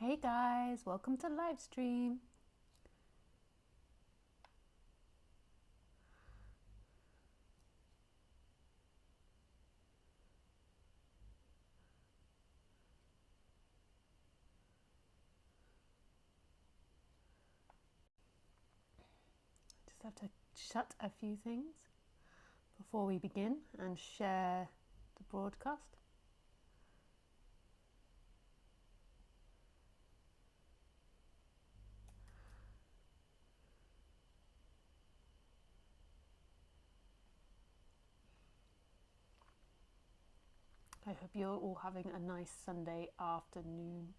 Hey guys, welcome to Livestream. Just have to shut a few things before we begin and share the broadcast. I hope you're all having a nice Sunday afternoon.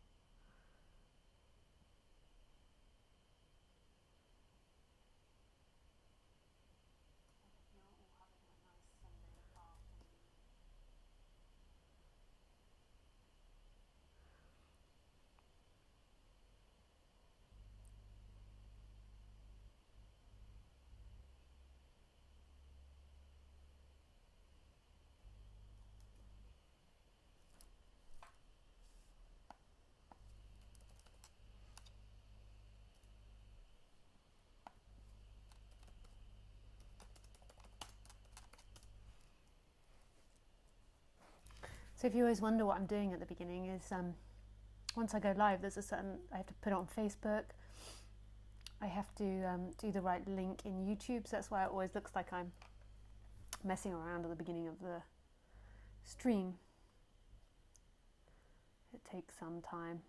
So if you always wonder what I'm doing at the beginning is once I go live, there's a certain, I have to put it on Facebook. I have to do the right link in YouTube, so that's why it always looks like I'm messing around at the beginning of the stream. It takes some time.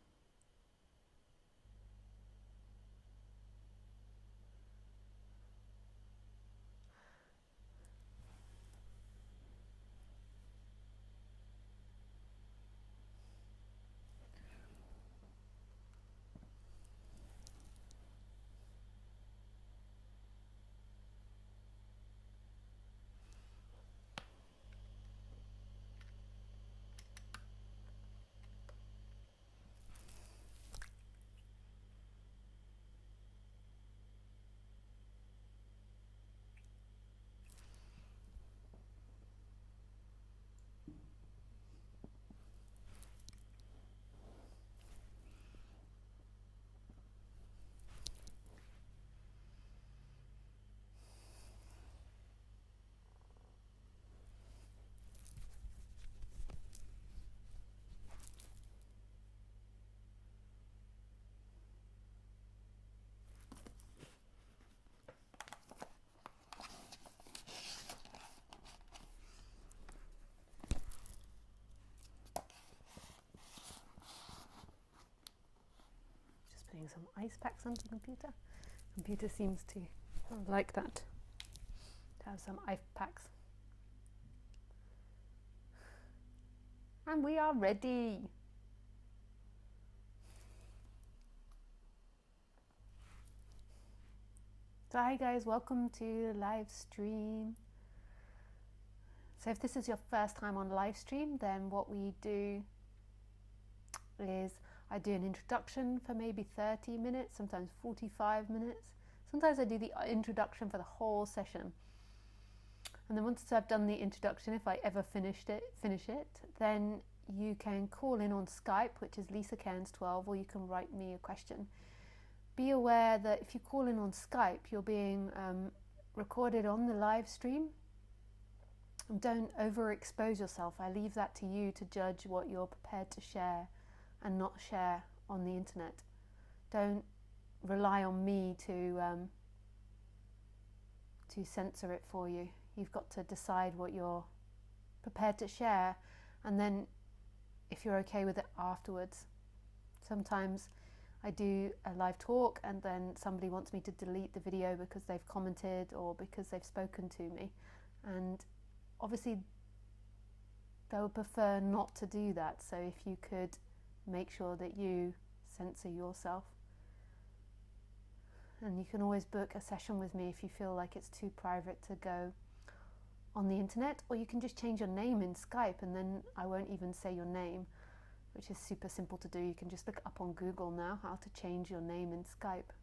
Putting some ice packs onto the computer. Computer seems to like that, to have some ice packs. And we are ready. So hi guys, welcome to live stream. So if this is your first time on live stream, then what we do is I do an introduction for maybe 30 minutes, sometimes 45 minutes. Sometimes I do the introduction for the whole session. And then once I've done the introduction, if I ever finish it, then you can call in on Skype, which is Lisa Cairns 12, or you can write me a question. Be aware that if you call in on Skype, you're being recorded on the live stream. And don't overexpose yourself. I leave that to you to judge what you're prepared to share and not share on the internet. Don't rely on me to censor it for you. You've got to decide what you're prepared to share, and then if you're okay with it afterwards. Sometimes I do a live talk and then somebody wants me to delete the video because they've commented or because they've spoken to me, and obviously they would prefer not to do that. So if you could make sure that you censor yourself. And you can always book a session with me if you feel like it's too private to go on the internet, or you can just change your name in Skype and then I won't even say your name, which is super simple to do. You can just look up on Google now how to change your name in Skype.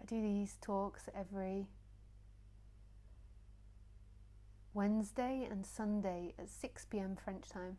I do these talks every Wednesday and Sunday at 6 p.m. French time.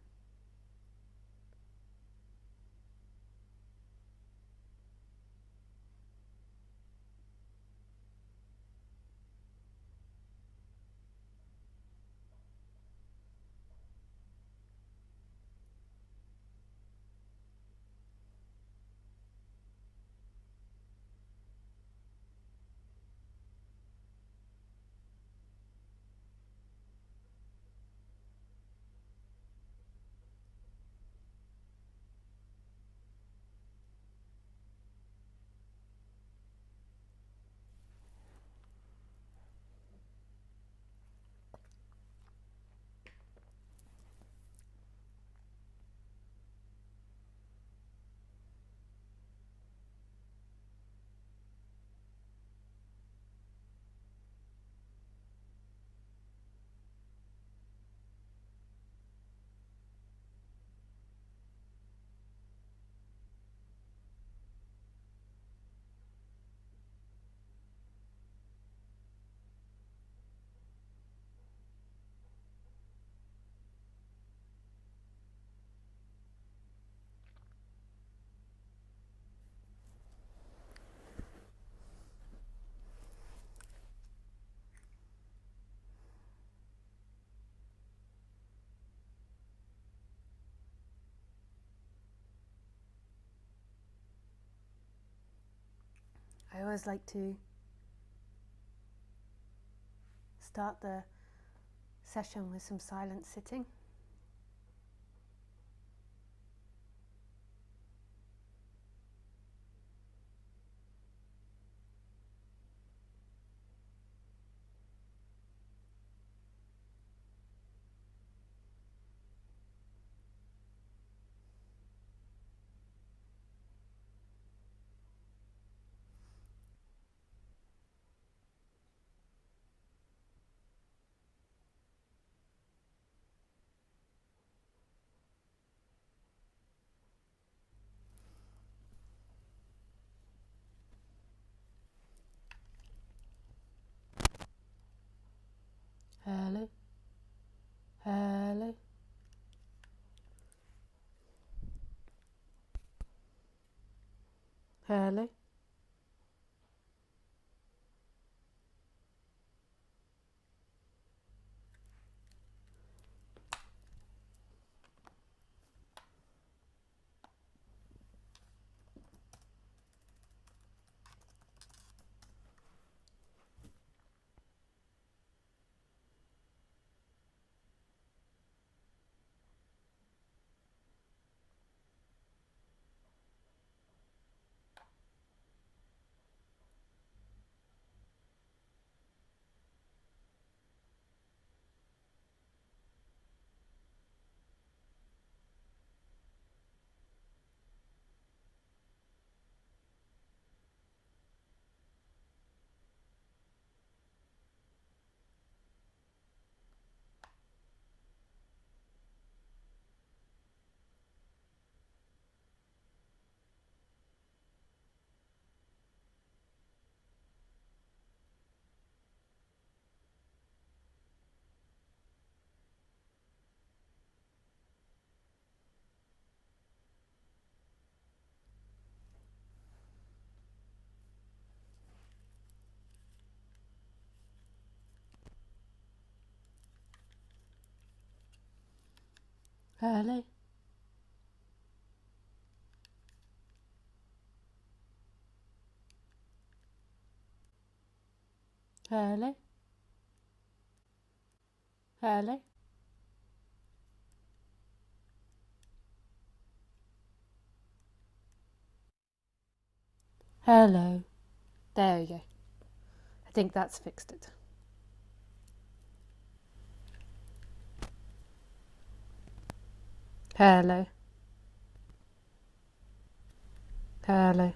I always like to start the session with some silent sitting. Hello, hello, hello. Hello, hello, hello, hello. There we go. I think that's fixed it. Hello, hello.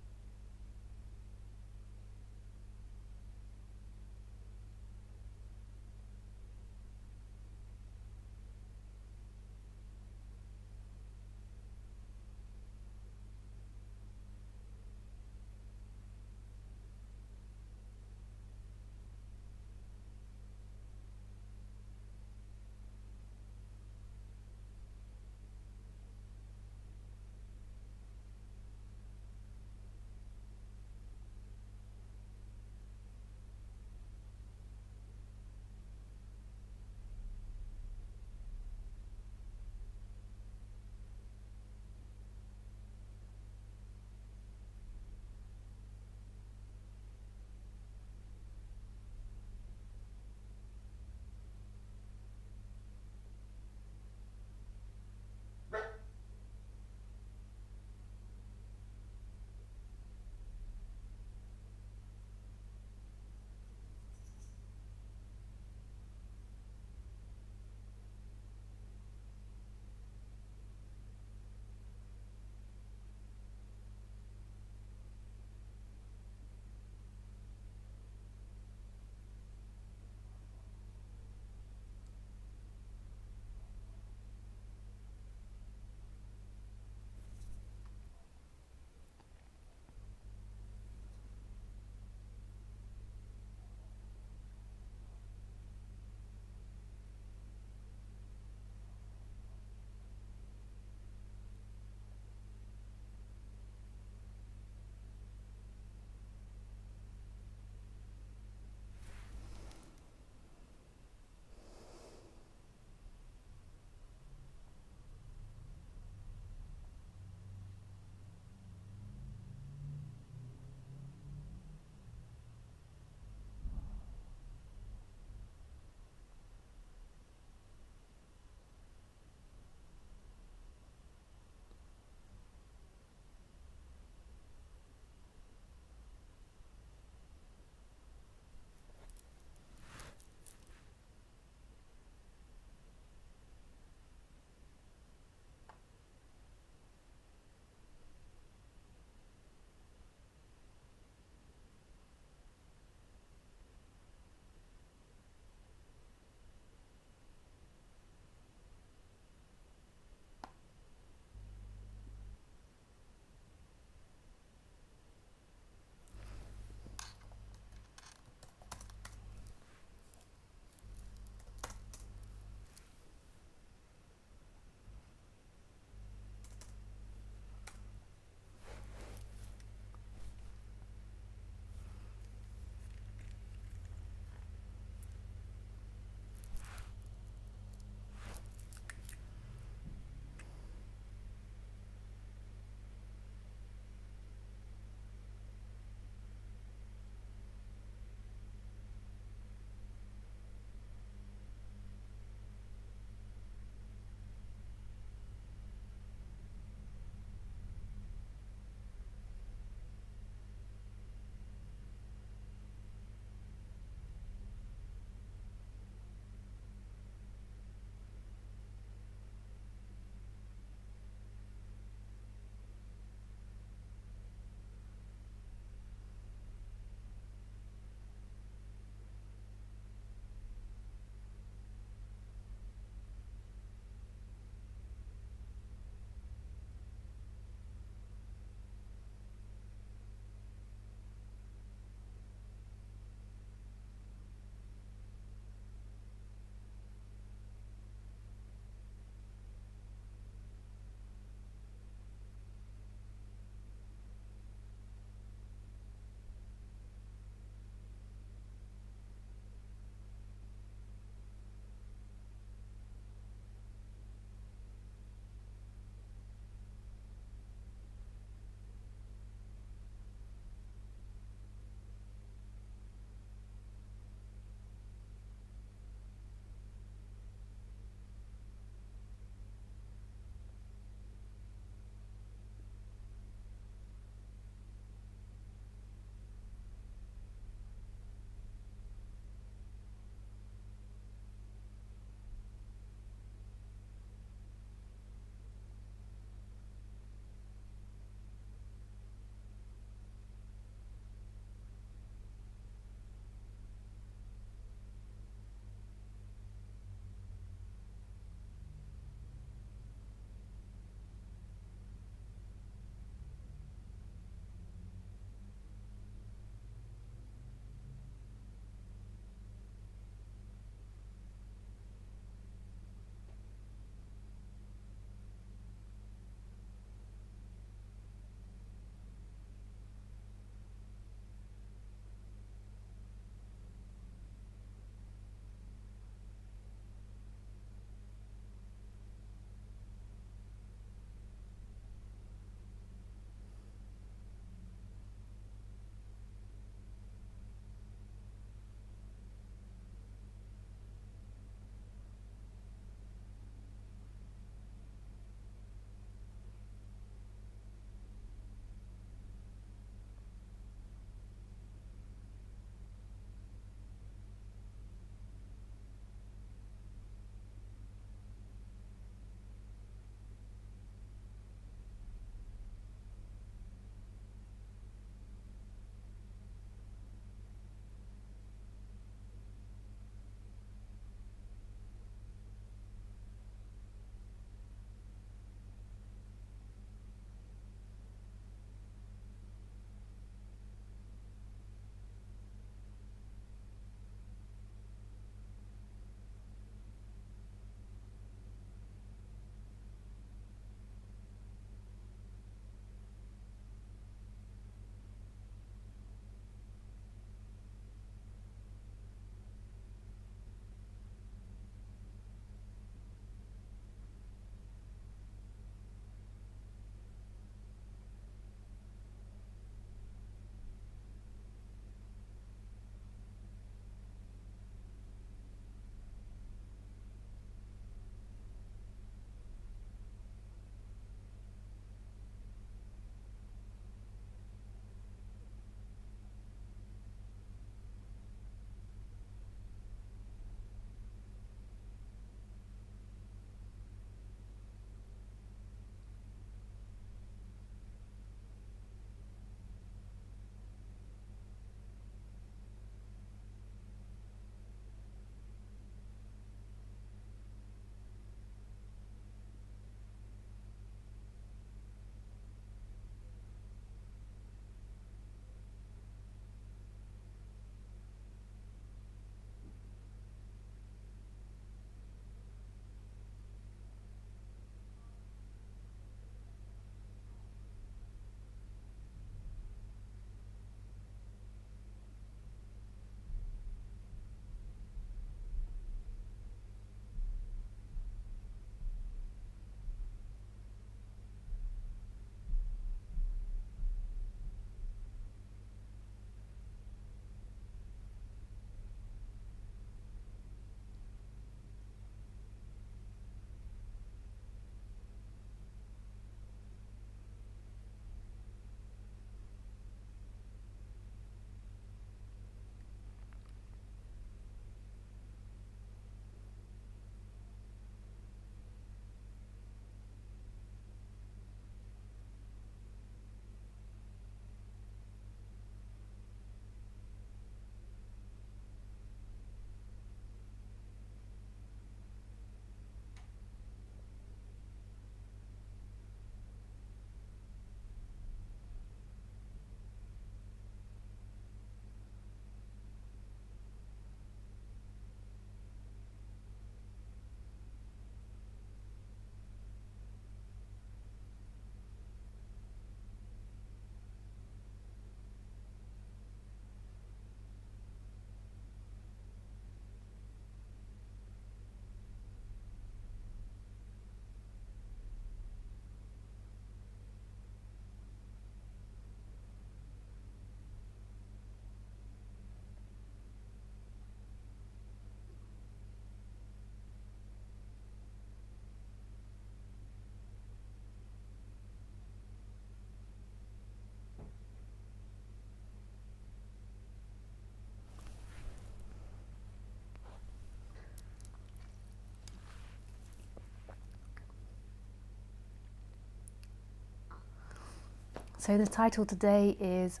So the title today is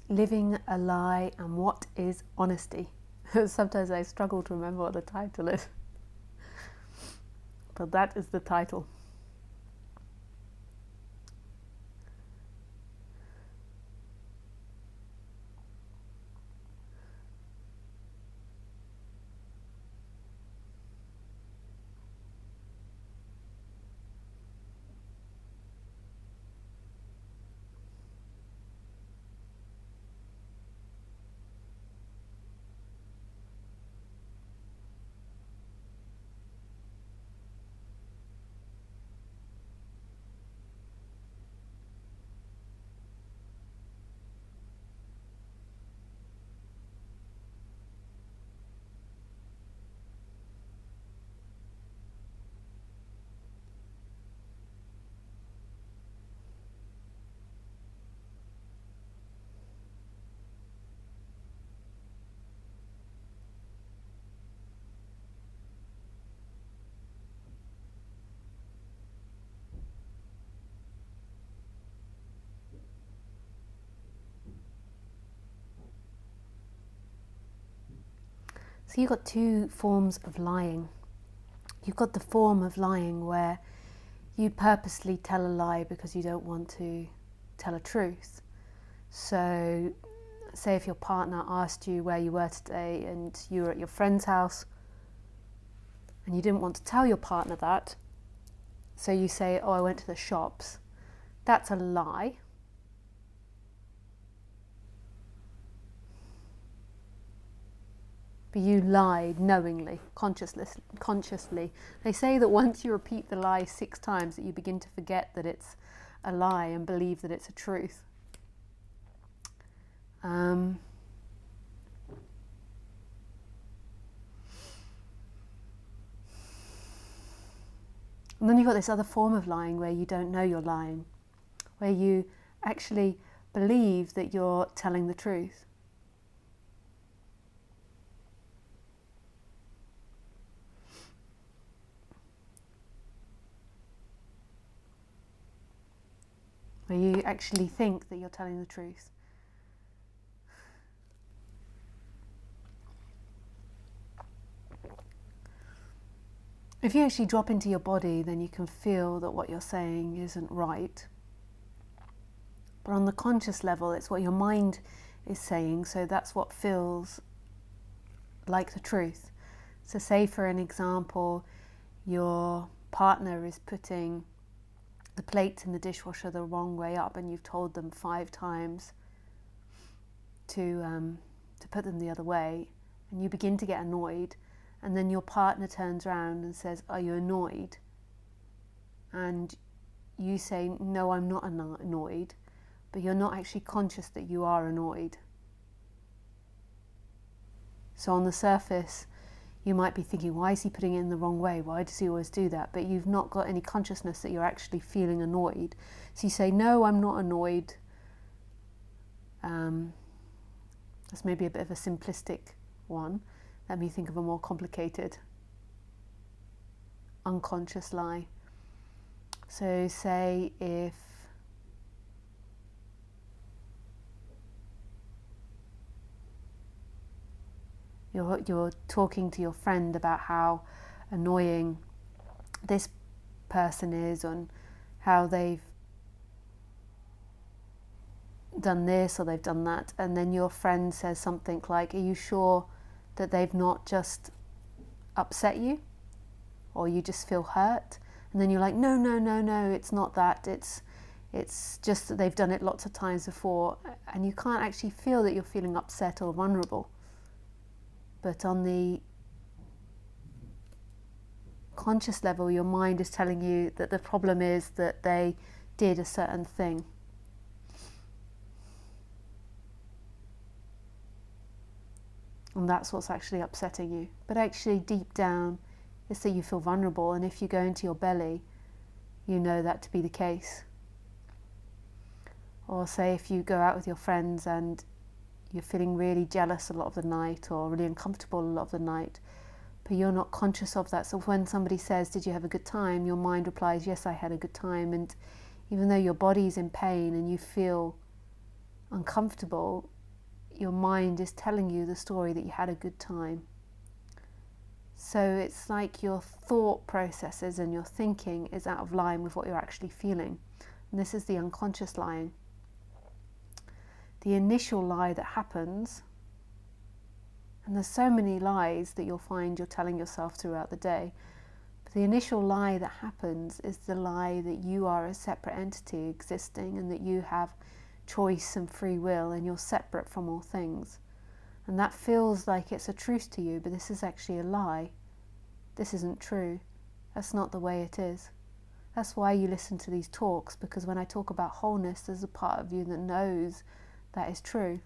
Living a Lie and What is Honesty? Sometimes I struggle to remember what the title is, but that is the title. So you've got two forms of lying. You've got the form of lying where you purposely tell a lie because you don't want to tell a truth. So say if your partner asked you where you were today and you were at your friend's house and you didn't want to tell your partner that, so you say, oh, I went to the shops. That's a lie. But you lied knowingly, consciously. They say that once you repeat the lie 6 times that you begin to forget that it's a lie and believe that it's a truth. And then you've got this other form of lying where you don't know you're lying, where you actually believe that you're telling the truth. Where you actually think that you're telling the truth. If you actually drop into your body, then you can feel that what you're saying isn't right. But on the conscious level, it's what your mind is saying, so that's what feels like the truth. So say, for an example, your partner is putting the plates in the dishwasher the wrong way up and you've told them 5 times to put them the other way, and you begin to get annoyed, and then your partner turns around and says, are you annoyed? And you say, no, I'm not annoyed, but you're not actually conscious that you are annoyed. So on the surface, you might be thinking, why is he putting it in the wrong way? Why does he always do that? But you've not got any consciousness that you're actually feeling annoyed. So you say, no, I'm not annoyed. That's maybe a bit of a simplistic one. Let me think of a more complicated, unconscious lie. So say if you're talking to your friend about how annoying this person is and how they've done this or they've done that, and then your friend says something like, are you sure that they've not just upset you, or you just feel hurt? And then you're like, no, it's not that, it's just that they've done it lots of times before, and you can't actually feel that you're feeling upset or vulnerable. But on the conscious level, your mind is telling you that the problem is that they did a certain thing. And that's what's actually upsetting you. But actually deep down, it's that you feel vulnerable, and if you go into your belly, you know that to be the case. Or say if you go out with your friends and you're feeling really jealous a lot of the night or really uncomfortable a lot of the night, but you're not conscious of that. So when somebody says, did you have a good time? Your mind replies, yes, I had a good time. And even though your body's in pain and you feel uncomfortable, your mind is telling you the story that you had a good time. So it's like your thought processes and your thinking is out of line with what you're actually feeling. And this is the unconscious lying. The initial lie that happens, and there's so many lies that you'll find you're telling yourself throughout the day, but the initial lie that happens is the lie that you are a separate entity existing and that you have choice and free will and you're separate from all things. And that feels like it's a truth to you, but this is actually a lie. This isn't true. That's not the way it is. That's why you listen to these talks, because when I talk about wholeness, there's a part of you that knows that is true.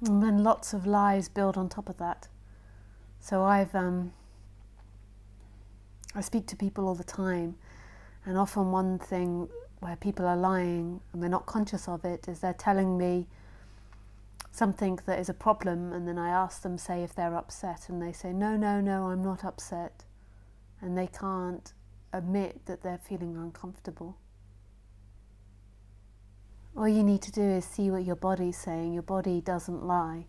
And then lots of lies build on top of that. So I speak to people all the time, and often one thing where people are lying and they're not conscious of it is they're telling me something that is a problem, and then I ask them, say, if they're upset, and they say, no, I'm not upset, and they can't admit that they're feeling uncomfortable. All you need to do is see what your body's saying. Your body doesn't lie.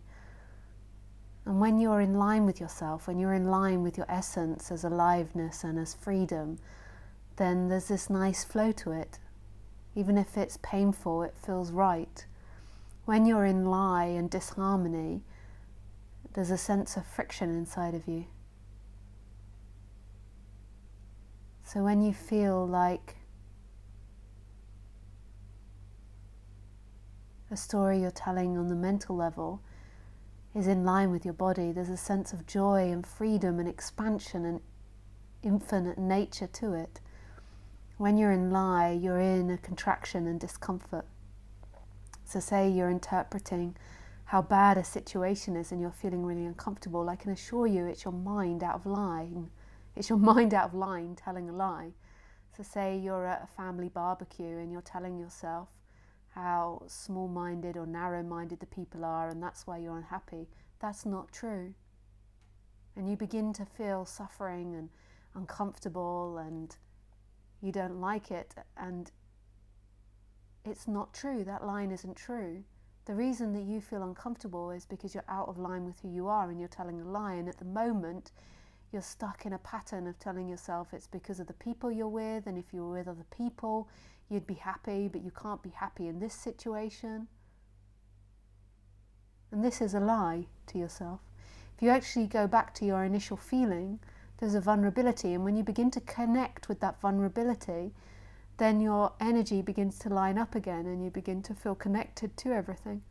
And when you're in line with yourself, when you're in line with your essence as aliveness and as freedom, then there's this nice flow to it. Even if it's painful, it feels right. When you're in lie and disharmony, there's a sense of friction inside of you. So when you feel like a story you're telling on the mental level is in line with your body, there's a sense of joy and freedom and expansion and infinite nature to it. When you're in lie, you're in a contraction and discomfort. So say you're interpreting how bad a situation is and you're feeling really uncomfortable, I can assure you it's your mind out of line. It's your mind out of line telling a lie. So say you're at a family barbecue and you're telling yourself how small-minded or narrow-minded the people are and that's why you're unhappy. That's not true. And you begin to feel suffering and uncomfortable and you don't like it, and it's not true. That line isn't true. The reason that you feel uncomfortable is because you're out of line with who you are and you're telling a lie, and at the moment you're stuck in a pattern of telling yourself it's because of the people you're with, and if you were with other people you'd be happy, but you can't be happy in this situation. And this is a lie to yourself. If you actually go back to your initial feeling, there's a vulnerability, and when you begin to connect with that vulnerability, then your energy begins to line up again and you begin to feel connected to everything.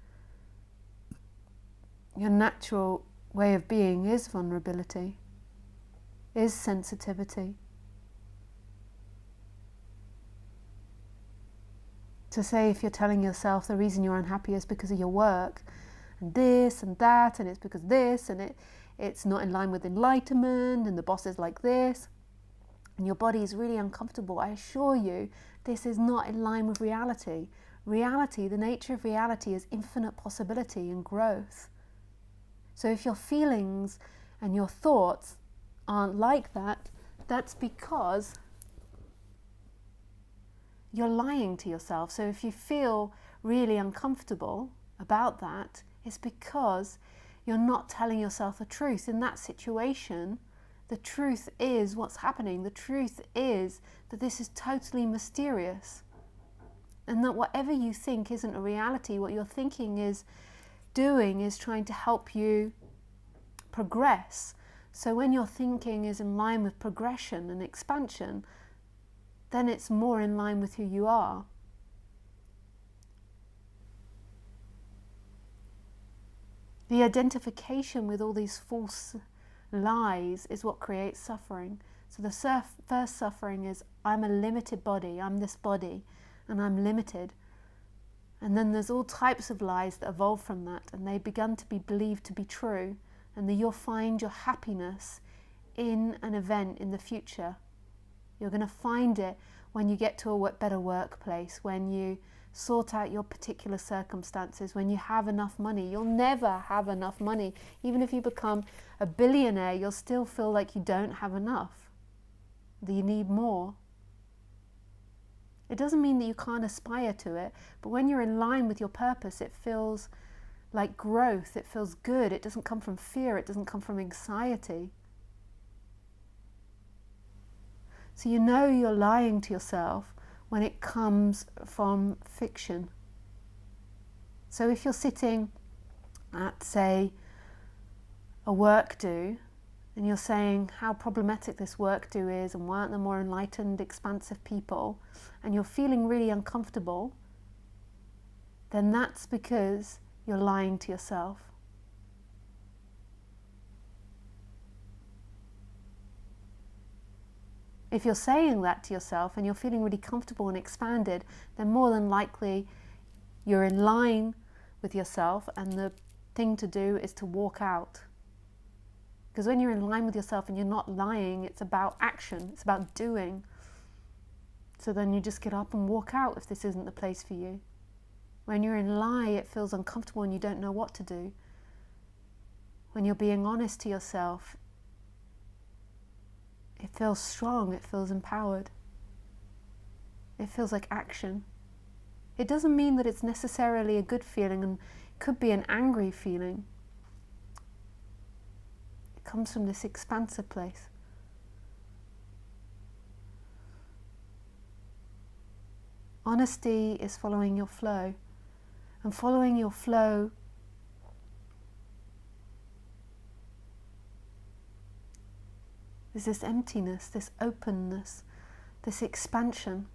Your natural way of being is vulnerability, is sensitivity. To say if you're telling yourself the reason you're unhappy is because of your work, and this and that, and it's because this, and it's not in line with enlightenment, and the boss is like this, and your body is really uncomfortable, I assure you, this is not in line with reality. Reality, the nature of reality is infinite possibility and growth. So if your feelings and your thoughts aren't like that, that's because you're lying to yourself. So if you feel really uncomfortable about that, it's because you're not telling yourself the truth. In that situation, the truth is what's happening. The truth is that this is totally mysterious, and that whatever you think isn't a reality. What you're thinking is doing is trying to help you progress. So when your thinking is in line with progression and expansion, then it's more in line with who you are. The identification with all these false lies is what creates suffering. So the first suffering is, I'm a limited body, I'm this body, and I'm limited. And then there's all types of lies that evolve from that, and they begun to be believed to be true, and that you'll find your happiness in an event in the future. You're going to find it when you get to a better workplace, when you sort out your particular circumstances, when you have enough money. You'll never have enough money. Even if you become a billionaire, you'll still feel like you don't have enough, that you need more. It doesn't mean that you can't aspire to it, but when you're in line with your purpose, it feels like growth, it feels good. It doesn't come from fear, it doesn't come from anxiety. So you know you're lying to yourself when it comes from fiction. So if you're sitting at, say, a work do, and you're saying how problematic this work do is, and why aren't there more enlightened, expansive people, and you're feeling really uncomfortable, then that's because you're lying to yourself. If you're saying that to yourself and you're feeling really comfortable and expanded, then more than likely you're in line with yourself, and the thing to do is to walk out. Because when you're in line with yourself and you're not lying, it's about action, it's about doing. So then you just get up and walk out if this isn't the place for you. When you're in lie, it feels uncomfortable and you don't know what to do. When you're being honest to yourself, it feels strong, it feels empowered. It feels like action. It doesn't mean that it's necessarily a good feeling, and it could be an angry feeling. It comes from this expansive place. Honesty is following your flow. And following your flow is this emptiness, this openness, this expansion.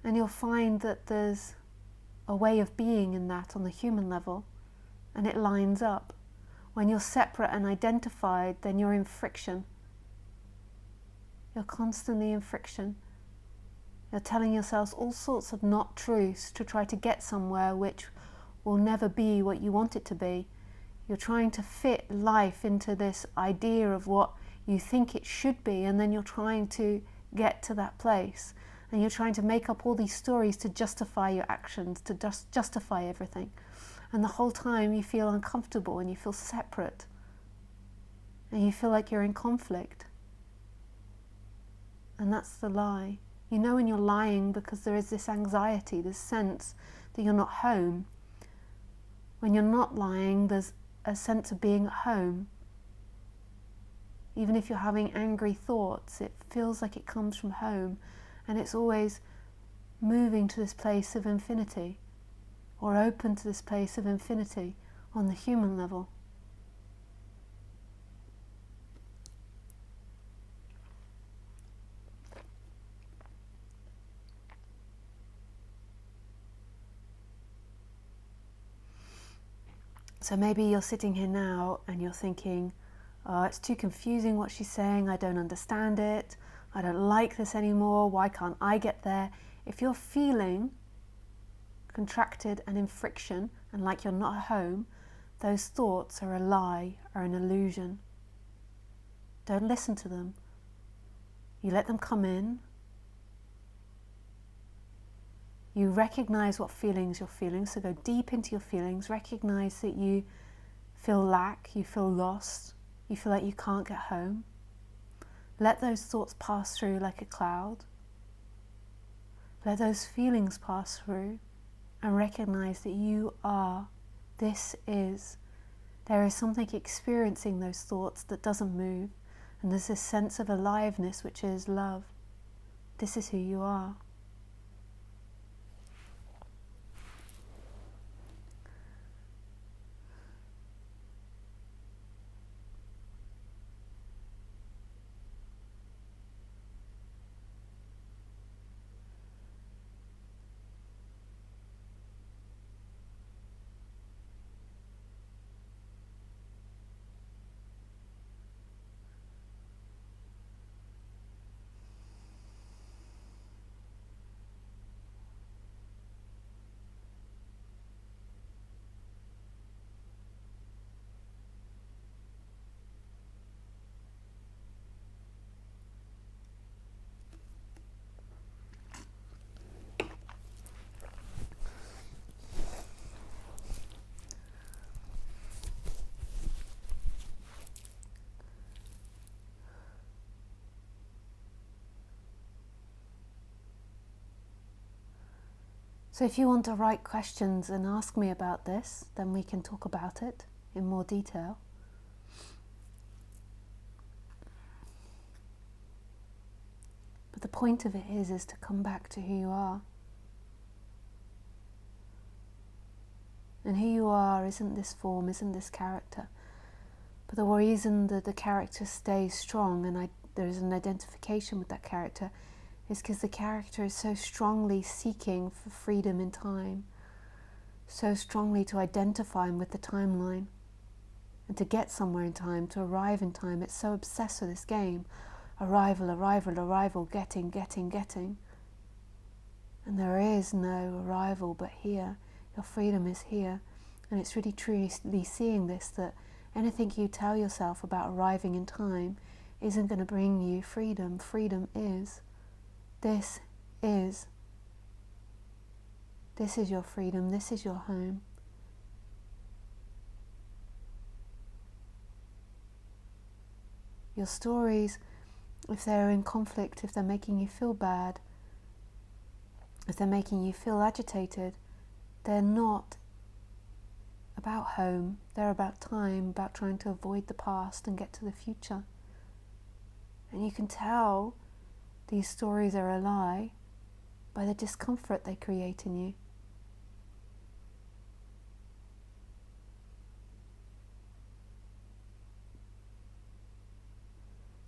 And you'll find that there's a way of being in that on the human level, and it lines up. When you're separate and identified, then you're in friction. You're constantly in friction. You're telling yourselves all sorts of not truths to try to get somewhere which will never be what you want it to be. You're trying to fit life into this idea of what you think it should be, and then you're trying to get to that place. And you're trying to make up all these stories to justify your actions, to justify everything. And the whole time you feel uncomfortable and you feel separate. And you feel like you're in conflict. And that's the lie. You know when you're lying because there is this anxiety, this sense that you're not home. When you're not lying, there's a sense of being at home. Even if you're having angry thoughts, it feels like it comes from home, and it's always moving to this place of infinity, or open to this place of infinity on the human level. So maybe you're sitting here now and you're thinking, oh, it's too confusing what she's saying, I don't understand it, I don't like this anymore, why can't I get there? If you're feeling contracted and in friction and like you're not at home, those thoughts are a lie, are an illusion. Don't listen to them. You let them come in. You recognize what feelings you're feeling, so go deep into your feelings, recognize that you feel lack, you feel lost, You feel like you can't get home. Let those thoughts pass through like a cloud. Let those feelings pass through and recognize that you are, this is. There is something experiencing those thoughts that doesn't move, and there's this sense of aliveness which is love. This is who you are. So if you want to write questions and ask me about this, then we can talk about it in more detail. But the point of it is to come back to who you are. And who you are isn't this form, isn't this character. But the reason that the character stays strong and there is an identification with that character is because the character is so strongly seeking for freedom in time, so strongly to identify with the timeline and to get somewhere in time, to arrive in time. It's so obsessed with this game. Arrival, arrival, arrival, getting, getting, getting. And there is no arrival but here. Your freedom is here. And it's really truly seeing this, that anything you tell yourself about arriving in time isn't going to bring you freedom. Freedom is. This is. This is your freedom. This is your home. Your stories, if they're in conflict, if they're making you feel bad, if they're making you feel agitated, they're not about home. They're about time, about trying to avoid the past and get to the future. And you can tell these stories are a lie by the discomfort they create in you.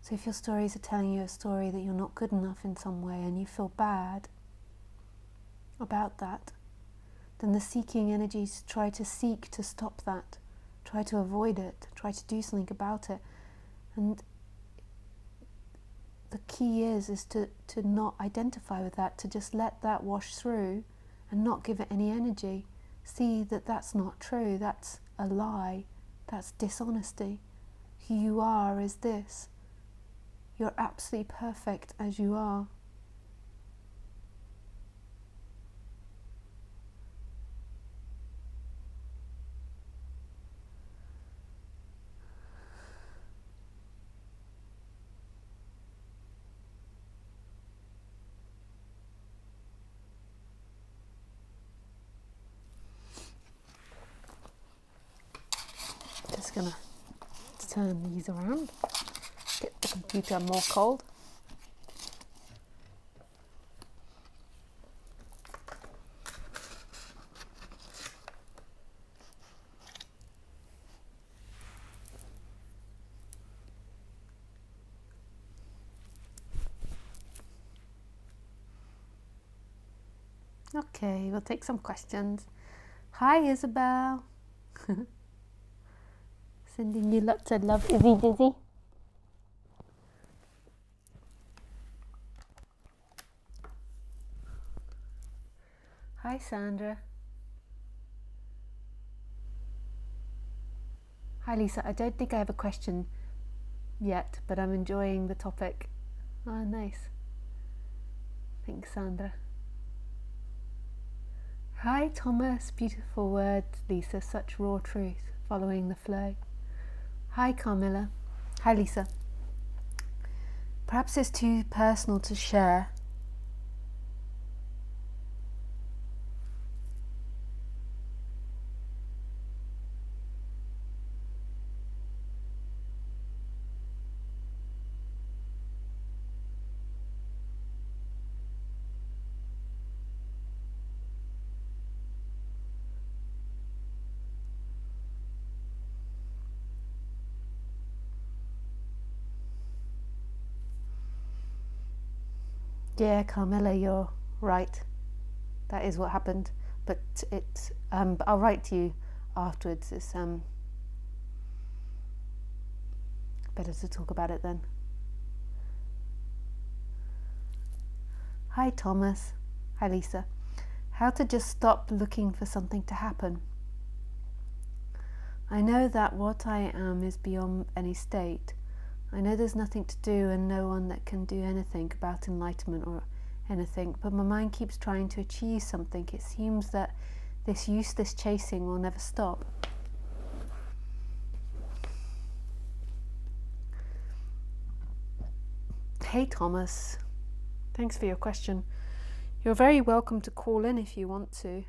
So if your stories are telling you a story that you're not good enough in some way and you feel bad about that, then the seeking energies try to seek to stop that, try to avoid it, try to do something about it. And the key is to not identify with that, to just let that wash through and not give it any energy. See that that's not true, that's a lie, that's dishonesty. Who you are is this. You're absolutely perfect as you are. Just gonna turn these around, get the computer more cold. Okay, we'll take some questions. Hi Isabel. Sending you lots of love, Izzy Dizzy. Hi Sandra. Hi Lisa, I don't think I have a question yet, but I'm enjoying the topic. Oh, nice. Thanks, Sandra. Hi Thomas, beautiful words, Lisa, such raw truth, following the flow. Hi Carmilla. Hi Lisa. Perhaps it's too personal to share. Yeah, Carmela, you're right. That is what happened. But but I'll write to you afterwards. It's better to talk about it then. Hi Thomas. Hi Lisa. How to just stop looking for something to happen. I know that what I am is beyond any state. I know there's nothing to do and no one that can do anything about enlightenment or anything, but my mind keeps trying to achieve something. It seems that this useless chasing will never stop. Hey Thomas, thanks for your question. You're very welcome to call in if you want to.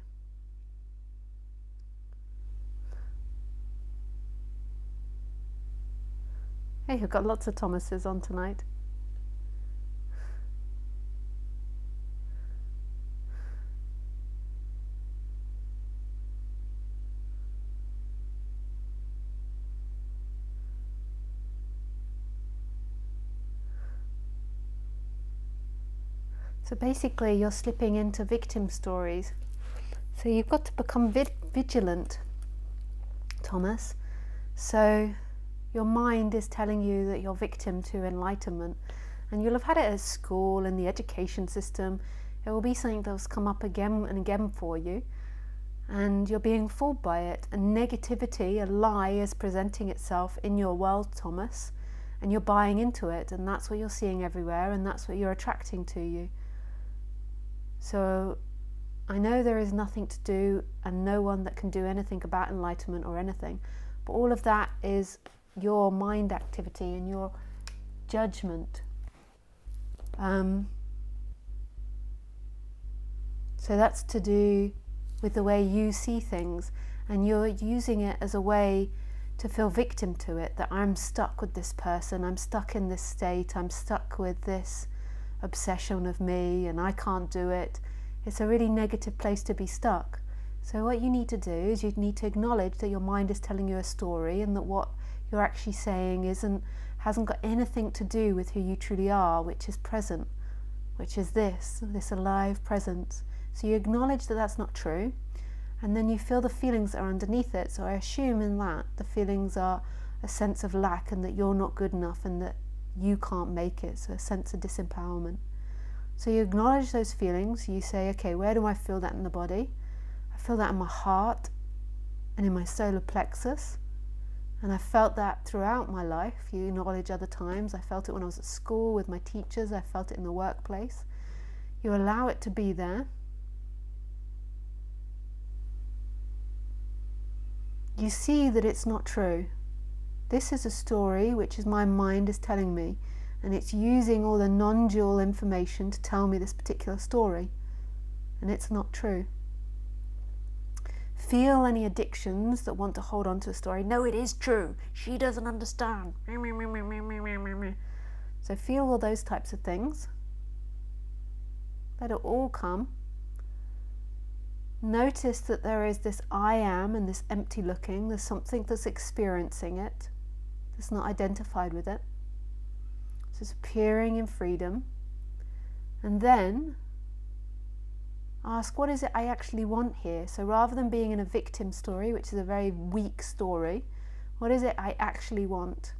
Hey, we've got lots of Thomases on tonight. So basically you're slipping into victim stories. So you've got to become vigilant, Thomas. So your mind is telling you that you're victim to enlightenment, and you'll have had it at school, in the education system. It will be something that's come up again and again for you, and you're being fooled by it. And negativity, a lie, is presenting itself in your world, Thomas, and you're buying into it, and that's what you're seeing everywhere, and that's what you're attracting to you. So I know there is nothing to do and no one that can do anything about enlightenment or anything, but all of that is your mind activity and your judgment. So that's to do with the way you see things, and you're using it as a way to feel victim to it, that I'm stuck with this person, I'm stuck in this state, I'm stuck with this obsession of me and I can't do it. It's a really negative place to be stuck. So what you need to do is you need to acknowledge that your mind is telling you a story, and that what you're actually saying hasn't got anything to do with who you truly are, which is present, which is this alive presence. So you acknowledge that that's not true, and then you feel the feelings that are underneath it. So I assume in that the feelings are a sense of lack, and that you're not good enough, and that you can't make it, so a sense of disempowerment. So you acknowledge those feelings. You say, okay, where do I feel that in the body? I feel that in my heart and in my solar plexus, and I felt that throughout my life. You acknowledge other times. I felt it when I was at school with my teachers. I felt it in the workplace. You allow it to be there. You see that it's not true. This is a story which is my mind is telling me, and it's using all the non-dual information to tell me this particular story, and it's not true. Feel any addictions that want to hold on to a story. No, it is true. She doesn't understand. So feel all those types of things. Let it all come. Notice that there is this I am and this empty looking. There's something that's experiencing it, that's not identified with it. So it's appearing in freedom. And then ask, what is it I actually want here? So rather than being in a victim story, which is a very weak story, what is it I actually want?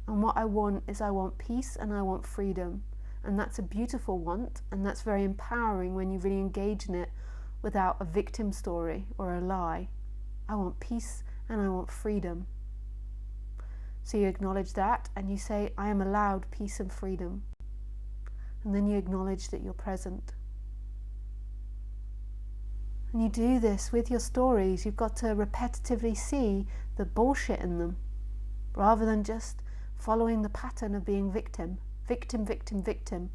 And what I want is I want peace and I want freedom. And that's a beautiful want, and that's very empowering when you really engage in it without a victim story or a lie. I want peace and I want freedom. So you acknowledge that and you say, I am allowed peace and freedom. And then you acknowledge that you're present. And you do this with your stories. You've got to repetitively see the bullshit in them, rather than just following the pattern of being victim. Victim, victim, victim.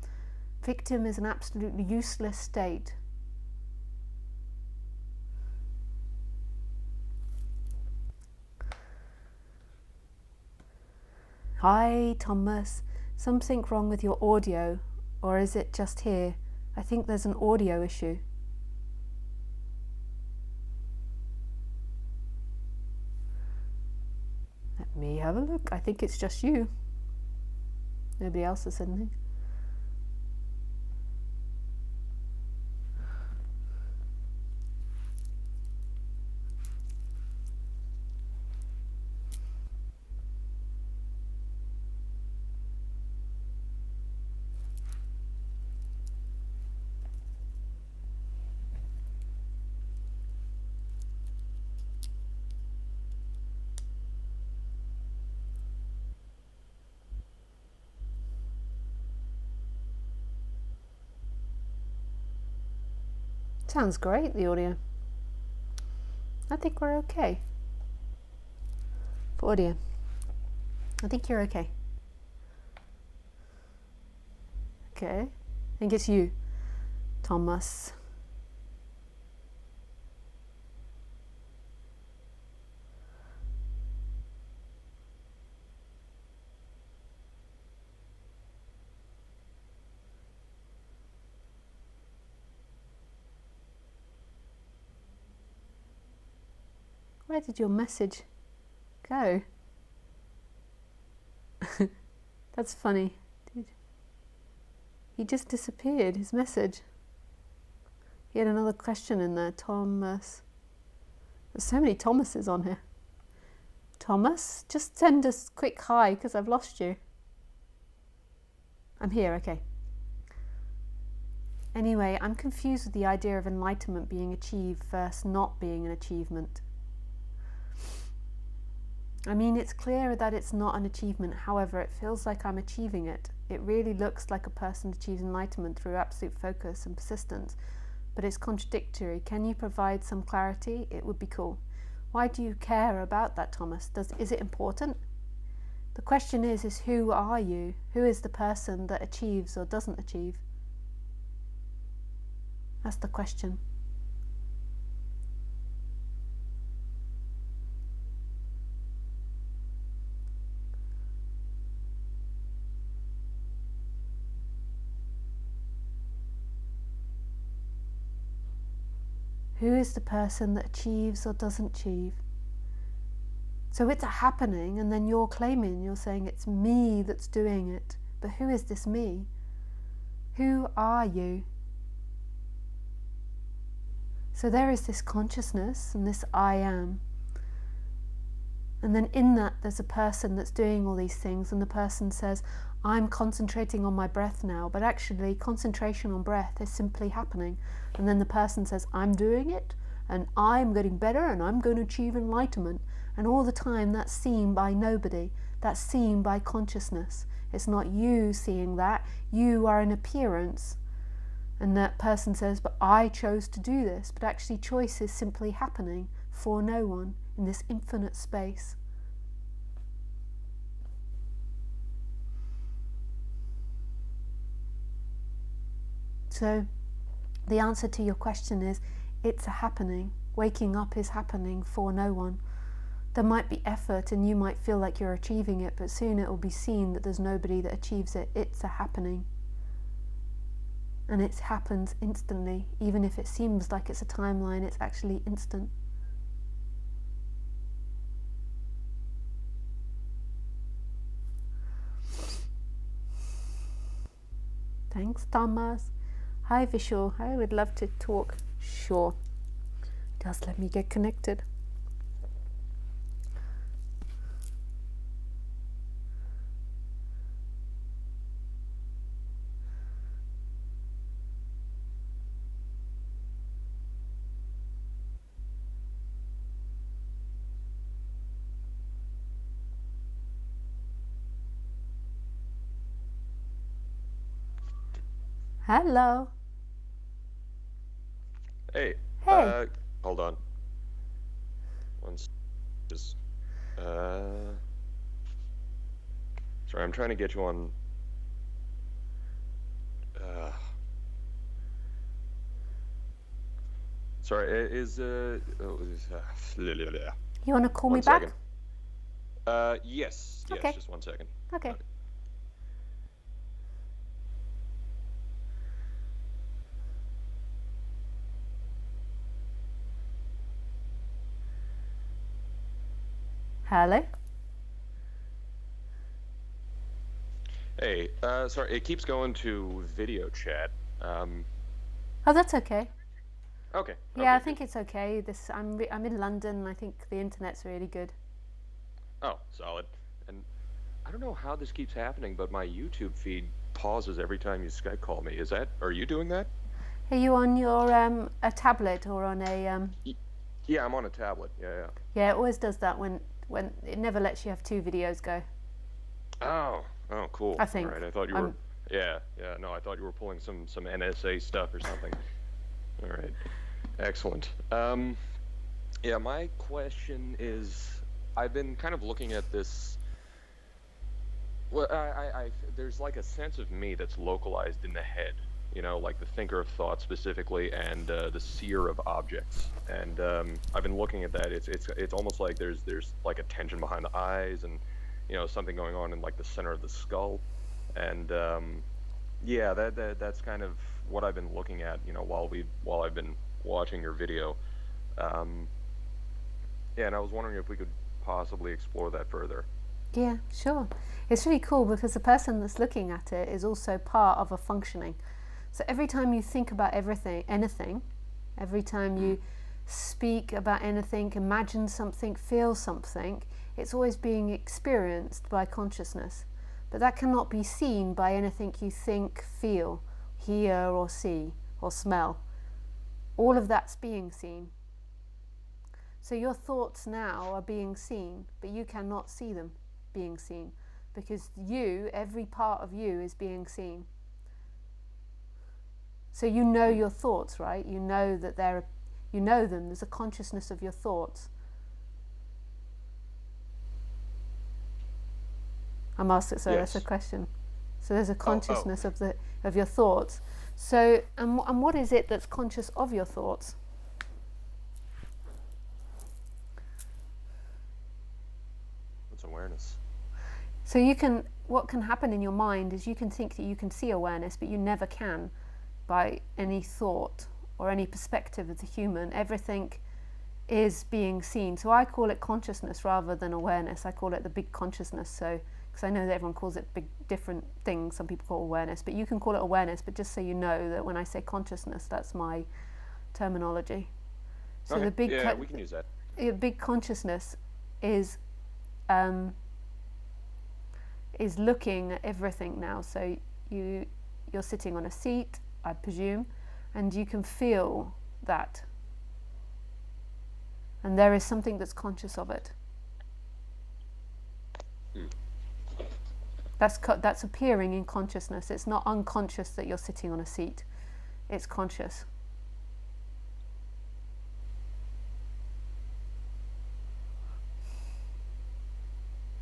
Victim is an absolutely useless state. Hi, Thomas. Something wrong with your audio, or is it just here? I think there's an audio issue. Let me have a look. I think it's just you. Nobody else has said anything. Sounds great, the audio. I think we're okay. For audio. I think you're okay. Okay. I think it's you, Thomas. Where did your message go? That's funny. He just disappeared, his message. He had another question in there, Thomas. There's so many Thomases on here. Thomas, just send us a quick hi, because I've lost you. I'm here, okay. Anyway, I'm confused with the idea of enlightenment being achieved versus not being an achievement. I mean, it's clear that it's not an achievement, however, it feels like I'm achieving it. It really looks like a person achieves enlightenment through absolute focus and persistence, but it's contradictory. Can you provide some clarity? It would be cool. Why do you care about that, Thomas? Is it important? The question is who are you? Who is the person that achieves or doesn't achieve? That's the question. Who is the person that achieves or doesn't achieve? So it's a happening, and then you're saying it's me that's doing it. But who is this me? Who are you? So there is this consciousness and this I am. And then in that there's a person that's doing all these things, and the person says, I'm concentrating on my breath now, but actually concentration on breath is simply happening. And then the person says, I'm doing it, and I'm getting better, and I'm going to achieve enlightenment. And all the time that's seen by nobody. That's seen by consciousness. It's not you seeing that. You are an appearance. And that person says, but I chose to do this. But actually choice is simply happening for no one in this infinite space. So the answer to your question is, it's a happening. Waking up is happening for no one. There might be effort and you might feel like you're achieving it, but soon it will be seen that there's nobody that achieves it. It's a happening. And it happens instantly. Even if it seems like it's a timeline, it's actually instant. Thanks, Thomas. Hi, Vishal. I would love to talk. Sure. Just let me get connected. Hello. Hey. Hey. Hold on. Just Sorry, I'm trying to get you on. Uh, sorry, You want to call me one back? second. Yes, Okay. just 1 second. Okay. Hello? Hey, sorry, it keeps going to video chat. Oh, that's okay. Okay, Yeah, I okay, think good. it's okay. I'm in London, and I think the internet's really good. Oh, solid. And I don't know how this keeps happening, but my YouTube feed pauses every time you Skype call me. Are you doing that? Are you on your a tablet or on a Y- yeah, I'm on a tablet. Yeah. Yeah, it always does that when it never lets you have two videos go. Oh, cool. I All think right, I thought you were. I'm Yeah. No, I thought you were pulling some NSA stuff or something. All right, excellent. Yeah, my question is, I've been kind of looking at this. Well, there's like a sense of me that's localized in the head, like the thinker of thought specifically, and the seer of objects. And I've been looking at that. It's almost like there's like a tension behind the eyes, and something going on in like the center of the skull. And yeah, that's kind of what I've been looking at, while I've been watching your video. Um, yeah, and I was wondering if we could possibly explore that further. Yeah, sure. It's really cool because the person that's looking at it is also part of a functioning. So every time you think about anything, every time Mm. you speak about anything, imagine something, feel something, it's always being experienced by consciousness. But that cannot be seen by anything you think, feel, hear, or see, or smell. All of that's being seen. So your thoughts now are being seen, but you cannot see them being seen because every part of you is being seen. So you know Mm. your thoughts, right? You know that you know them. There's a consciousness of your thoughts. I'm asking. Sorry, that's a Yes. question. So there's a Oh. consciousness of your thoughts. So and what is it that's conscious of your thoughts? It's awareness. So what can happen in your mind is you can think that you can see awareness, but you never can by any thought or any perspective of the human. Everything is being seen. So I call it consciousness rather than awareness. I call it the big consciousness. So because I know that everyone calls it big different things. Some people call it awareness, but you can call it awareness. But just so you know that when I say consciousness, that's my terminology. So Okay. Yeah, we can use that. the big consciousness is um, is looking at everything now. So you're sitting on a seat, I presume, and you can feel that, and there is something that's conscious of it. Mm. That's appearing in consciousness. It's not unconscious that you're sitting on a seat. It's conscious.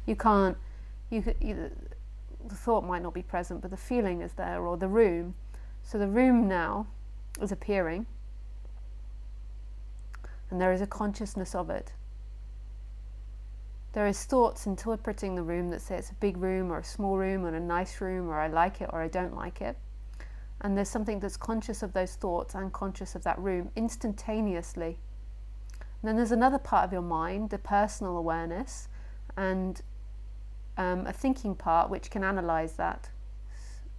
You can't. The thought might not be present, but the feeling is there, or the room. So the room now is appearing, and there is a consciousness of it. There is thoughts interpreting the room that say it's a big room or a small room or a nice room, or I like it or I don't like it. And there's something that's conscious of those thoughts and conscious of that room instantaneously. And then there's another part of your mind, the personal awareness, and a thinking part which can analyze that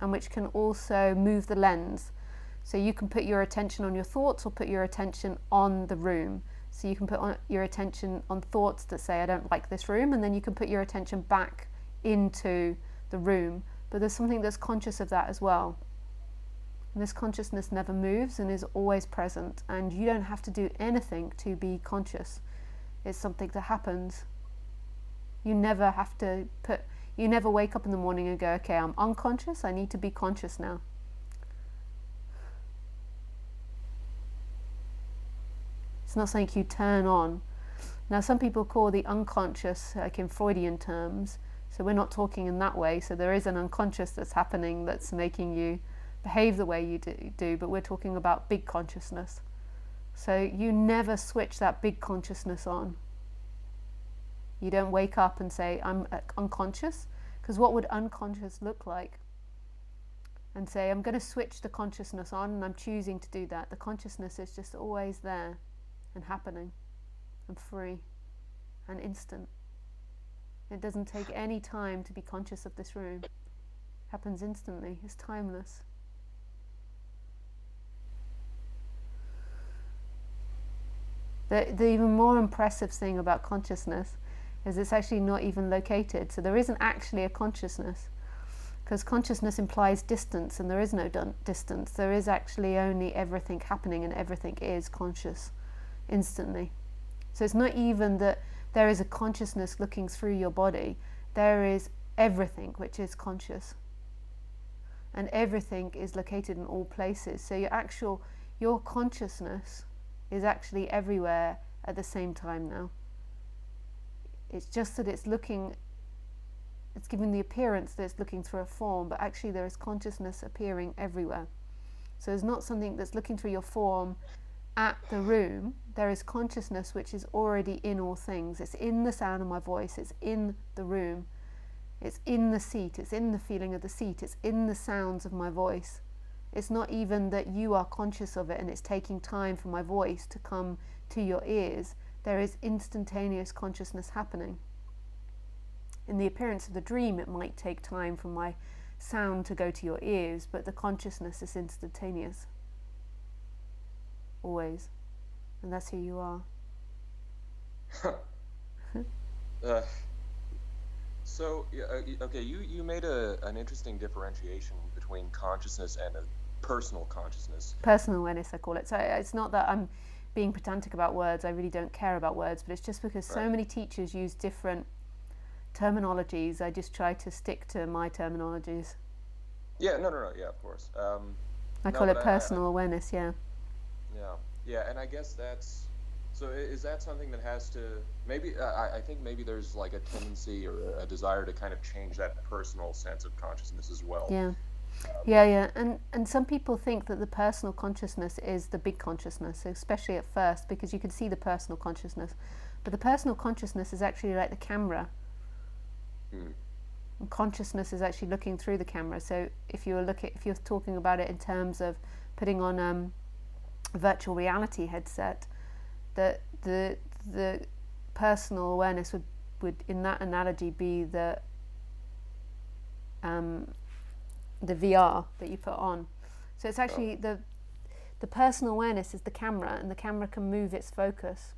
and which can also move the lens. So you can put your attention on your thoughts or put your attention on the room. So you can put your attention on thoughts that say, I don't like this room, and then you can put your attention back into the room. But there's something that's conscious of that as well. And this consciousness never moves and is always present, and you don't have to do anything to be conscious. It's something that happens. You never have to you never wake up in the morning and go, okay, I'm unconscious, I need to be conscious now. It's not something you turn on. Now, some people call the unconscious, like in Freudian terms, So we're not talking in that way. So there is an unconscious that's happening that's making you behave the way you do, but we're talking about big consciousness. So you never switch that big consciousness on. You don't wake up and say, I'm unconscious, because what would unconscious look like? And say, I'm going to switch the consciousness on, and I'm choosing to do that. The consciousness is just always there and happening and free and instant. It doesn't take any time to be conscious of this room. It happens instantly. It's timeless. The even more impressive thing about consciousness is it's actually not even located. So there isn't actually a consciousness, because consciousness implies distance, and there is no distance. There is actually only everything happening, and everything is conscious instantly. So it's not even that there is a consciousness looking through your body. There is everything which is conscious, and everything is located in all places. So your consciousness is actually everywhere at the same time now. It's just that it's giving the appearance that it's looking through a form, but actually there is consciousness appearing everywhere. So it's not something that's looking through your form at the room. There is consciousness which is already in all things. It's in the sound of my voice, it's in the room, it's in the seat, it's in the feeling of the seat, it's in the sounds of my voice. It's not even that you are conscious of it and it's taking time for my voice to come to your ears. There is instantaneous consciousness happening. In the appearance of the dream, it might take time for my sound to go to your ears, but the consciousness is instantaneous. Always. And that's who you are. So, okay, you made an interesting differentiation between consciousness and a personal consciousness. Personal awareness, I call it. So it's not that I'm being pedantic about words. I really don't care about words, but it's just because so many teachers use different terminologies. I just try to stick to my terminologies. Yeah, no, yeah, of course. I call it personal awareness, yeah. Yeah, and I guess that's, so is that something that has to, maybe, I think maybe there's like a tendency or a desire to kind of change that personal sense of consciousness as well. Yeah. And some people think that the personal consciousness is the big consciousness, especially at first, because you can see the personal consciousness. But the personal consciousness is actually like the camera. And consciousness is actually looking through the camera. So if you're talking about it in terms of putting on a virtual reality headset, that the personal awareness would in that analogy be the VR that you put on. So it's actually the personal awareness is the camera, and the camera can move its focus.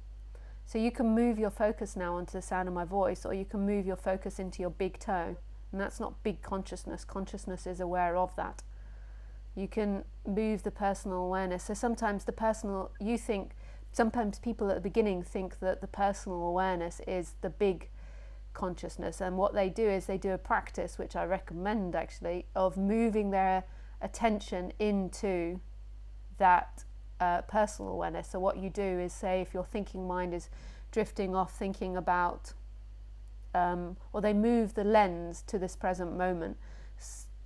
So you can move your focus now onto the sound of my voice, or you can move your focus into your big toe, and that's not big consciousness. Consciousness is aware of that. You can move the personal awareness. So sometimes sometimes people at the beginning think that the personal awareness is the big consciousness, and what they do is they do a practice, which I recommend actually, of moving their attention into that personal awareness. So what you do is, say if your thinking mind is drifting off thinking about, or they move the lens to this present moment.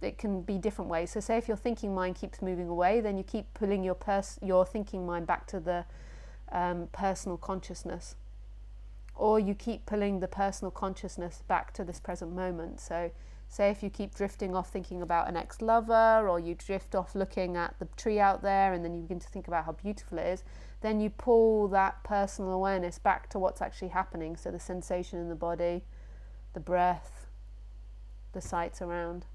It can be different ways. So say if your thinking mind keeps moving away, then you keep pulling your thinking mind back to the personal consciousness, or you keep pulling the personal consciousness back to this present moment. So say if you keep drifting off thinking about an ex-lover, or you drift off looking at the tree out there and then you begin to think about how beautiful it is, then you pull that personal awareness back to what's actually happening. So the sensation in the body, the breath, the sights around.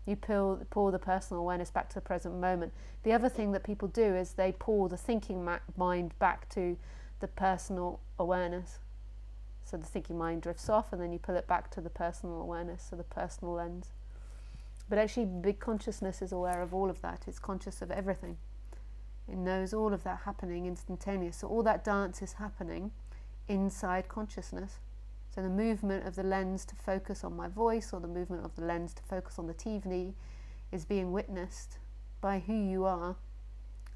You pull the personal awareness back to the present moment. The other thing that people do is they pull the thinking mind back to the personal awareness. So the thinking mind drifts off, and then you pull it back to the personal awareness, so the personal lens. But actually, big consciousness is aware of all of that. It's conscious of everything. It knows all of that happening instantaneous. So all that dance is happening inside consciousness. So the movement of the lens to focus on my voice, or the movement of the lens to focus on the TV, is being witnessed by who you are,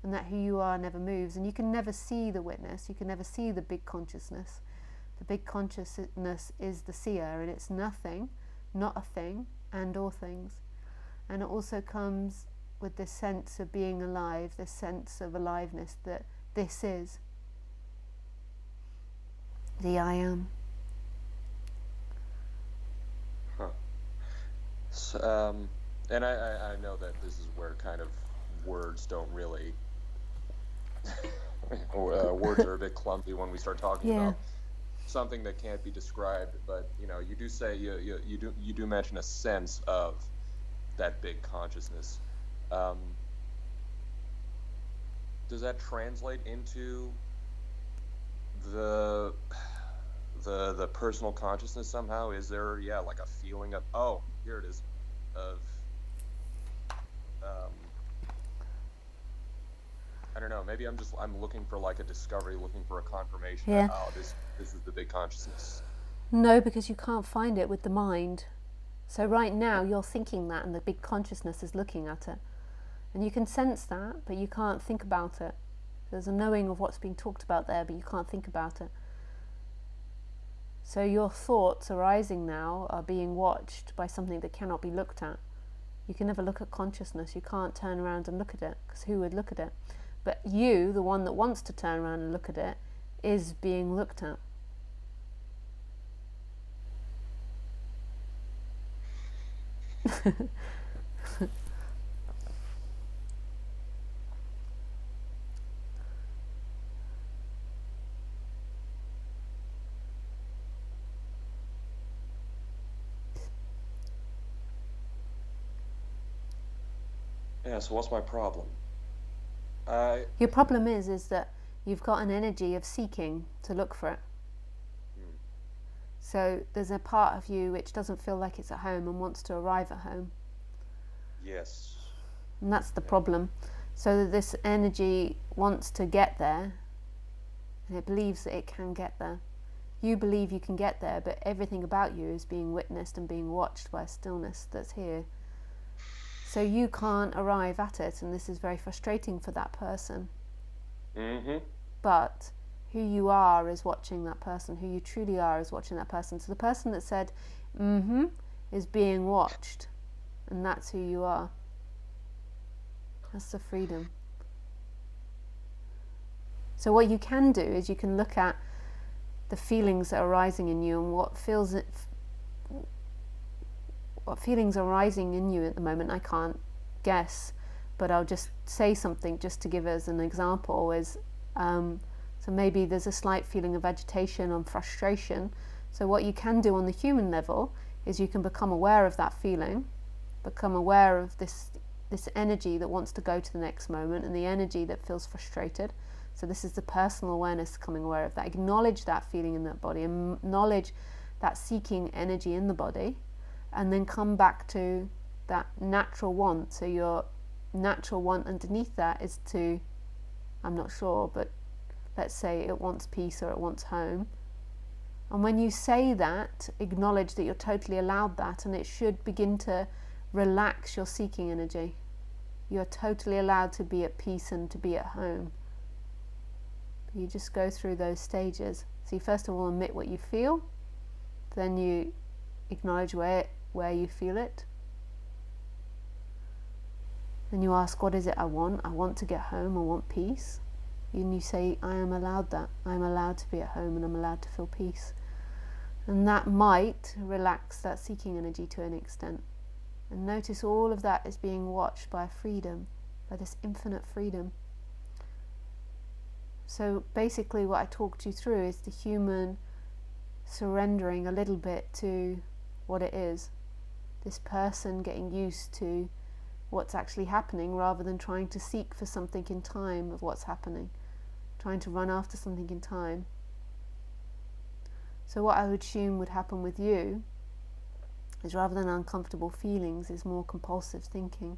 and that who you are never moves. And you can never see the witness, you can never see the big consciousness. The big consciousness is the seer, and it's nothing not a thing, and all things. And it also comes with this sense of being alive, this sense of aliveness, that this is the I am. Huh. So, and I know that this is where kind of words don't really words are a bit clumsy when we start talking about something that can't be described, but you do say you do mention a sense of that big consciousness. Does that translate into the personal consciousness somehow? Is there like a feeling of, oh, here it is, of I don't know, maybe I'm looking for like a discovery, looking for a confirmation that, oh, this is the big consciousness. No, because you can't find it with the mind. So right now you're thinking that, and the big consciousness is looking at it. And you can sense that, but you can't think about it. There's a knowing of what's being talked about there, but you can't think about it. So your thoughts arising now are being watched by something that cannot be looked at. You can never look at consciousness. You can't turn around and look at it, because who would look at it? But you, the one that wants to turn around and look at it, is being looked at. Yeah, so what's my problem? Your problem is that you've got an energy of seeking to look for it. So there's a part of you which doesn't feel like it's at home and wants to arrive at home. Yes. And that's the problem. So that this energy wants to get there, and it believes that it can get there. You believe you can get there, but everything about you is being witnessed and being watched by a stillness that's here. So you can't arrive at it, and this is very frustrating for that person. But who you are is watching that person. Who you truly are is watching that person. So the person that said, is being watched. And that's who you are. That's the freedom. So what you can do is you can look at the feelings that are arising in you and what feelings are rising in you at the moment. I can't guess, but I'll just say something just to give us an example. So maybe there's a slight feeling of agitation and frustration. So what you can do on the human level is you can become aware of that feeling, become aware of this energy that wants to go to the next moment, and the energy that feels frustrated. So this is the personal awareness, coming aware of that. Acknowledge that feeling in that body, and acknowledge that seeking energy in the body, and then come back to that natural want. So your natural want underneath that is to, I'm not sure, but let's say it wants peace or it wants home. And when you say that, acknowledge that you're totally allowed that, and it should begin to relax your seeking energy. You're totally allowed to be at peace and to be at home. You just go through those stages. So you first of all admit what you feel, then you acknowledge where you feel it. Then you ask, what is it I want? I want to get home, I want peace. And you say, I am allowed that. I am allowed to be at home and I'm allowed to feel peace. And that might relax that seeking energy to an extent. And notice all of that is being watched by freedom, by this infinite freedom. So basically what I talked you through is the human surrendering a little bit to what it is. This person getting used to what's actually happening rather than trying to seek for something in time of what's happening, trying to run after something in time. So what I would assume would happen with you is, rather than uncomfortable feelings, is more compulsive thinking.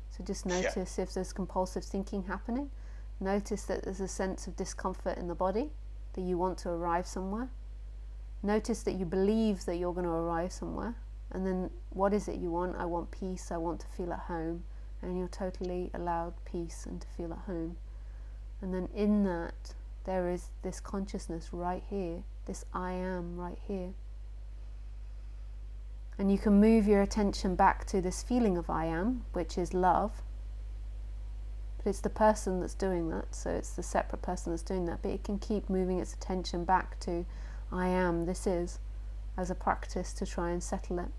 So just notice if there's compulsive thinking happening. Notice that there's a sense of discomfort in the body, that you want to arrive somewhere. Notice that you believe that you're going to arrive somewhere. And then what is it you want? I want peace, I want to feel at home. And you're totally allowed peace and to feel at home. And then in that, there is this consciousness right here, this I am right here. And you can move your attention back to this feeling of I am, which is love. But it's the person that's doing that, so it's the separate person that's doing that. But it can keep moving its attention back to I am, this is, as a practice to try and settle it.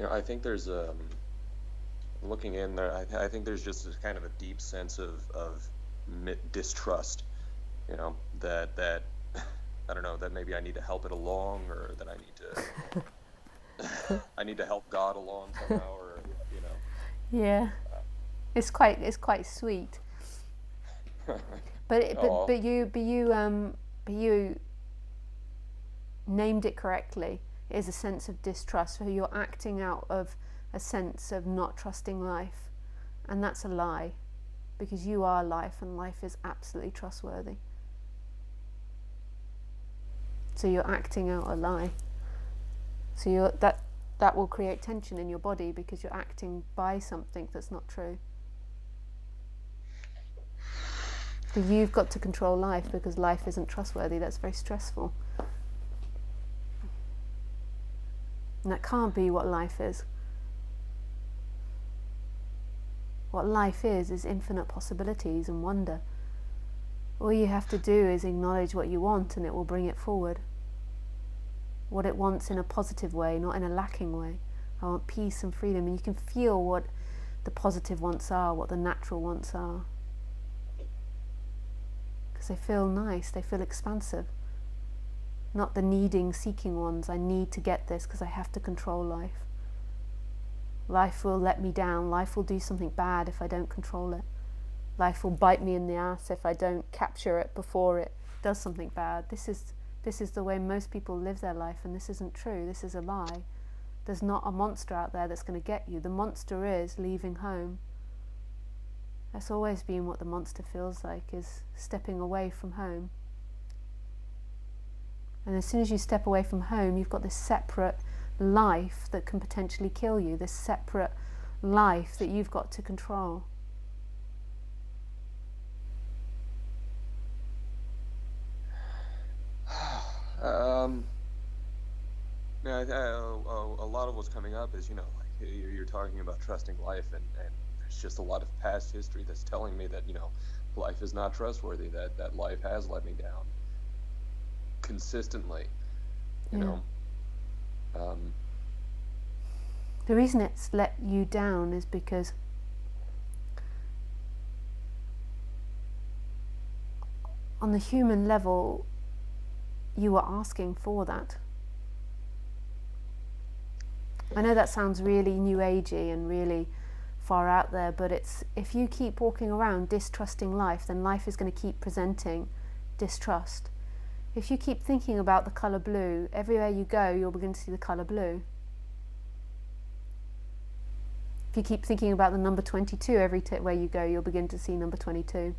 I think there's looking in there. I think there's just a kind of a deep sense of distrust. That I don't know, that maybe I need to help it along, or that I need to help God along somehow, or Yeah, it's quite sweet. But you named it correctly. It is a sense of distrust. So you're acting out of a sense of not trusting life, and that's a lie, because you are life, and life is absolutely trustworthy. So you're acting out a lie. So that will create tension in your body, because you're acting by something that's not true. So you've got to control life, because life isn't trustworthy. That's very stressful. And that can't be what life is. What life is infinite possibilities and wonder. All you have to do is acknowledge what you want, and it will bring it forward. What it wants in a positive way, not in a lacking way. I want peace and freedom, and you can feel what the positive wants are, what the natural wants are. Because they feel nice, they feel expansive. Not the needing, seeking ones. I need to get this because I have to control life. Life will let me down. Life will do something bad if I don't control it. Life will bite me in the ass if I don't capture it before it does something bad. This is the way most people live their life, and this isn't true. This is a lie. There's not a monster out there that's going to get you. The monster is leaving home. That's always been what the monster feels like, is stepping away from home. And as soon as you step away from home, you've got this separate life that can potentially kill you, this separate life that you've got to control. A lot of what's coming up is, like you're talking about trusting life, and there's just a lot of past history that's telling me that, life is not trustworthy, that life has let me down consistently, The reason it's let you down is because on the human level, you were asking for that. I know that sounds really new agey and really far out there, but it's, if you keep walking around distrusting life, then life is going to keep presenting distrust. If you keep thinking about the colour blue, everywhere you go, you'll begin to see the colour blue. If you keep thinking about the number 22, everywhere you go, you'll begin to see number 22.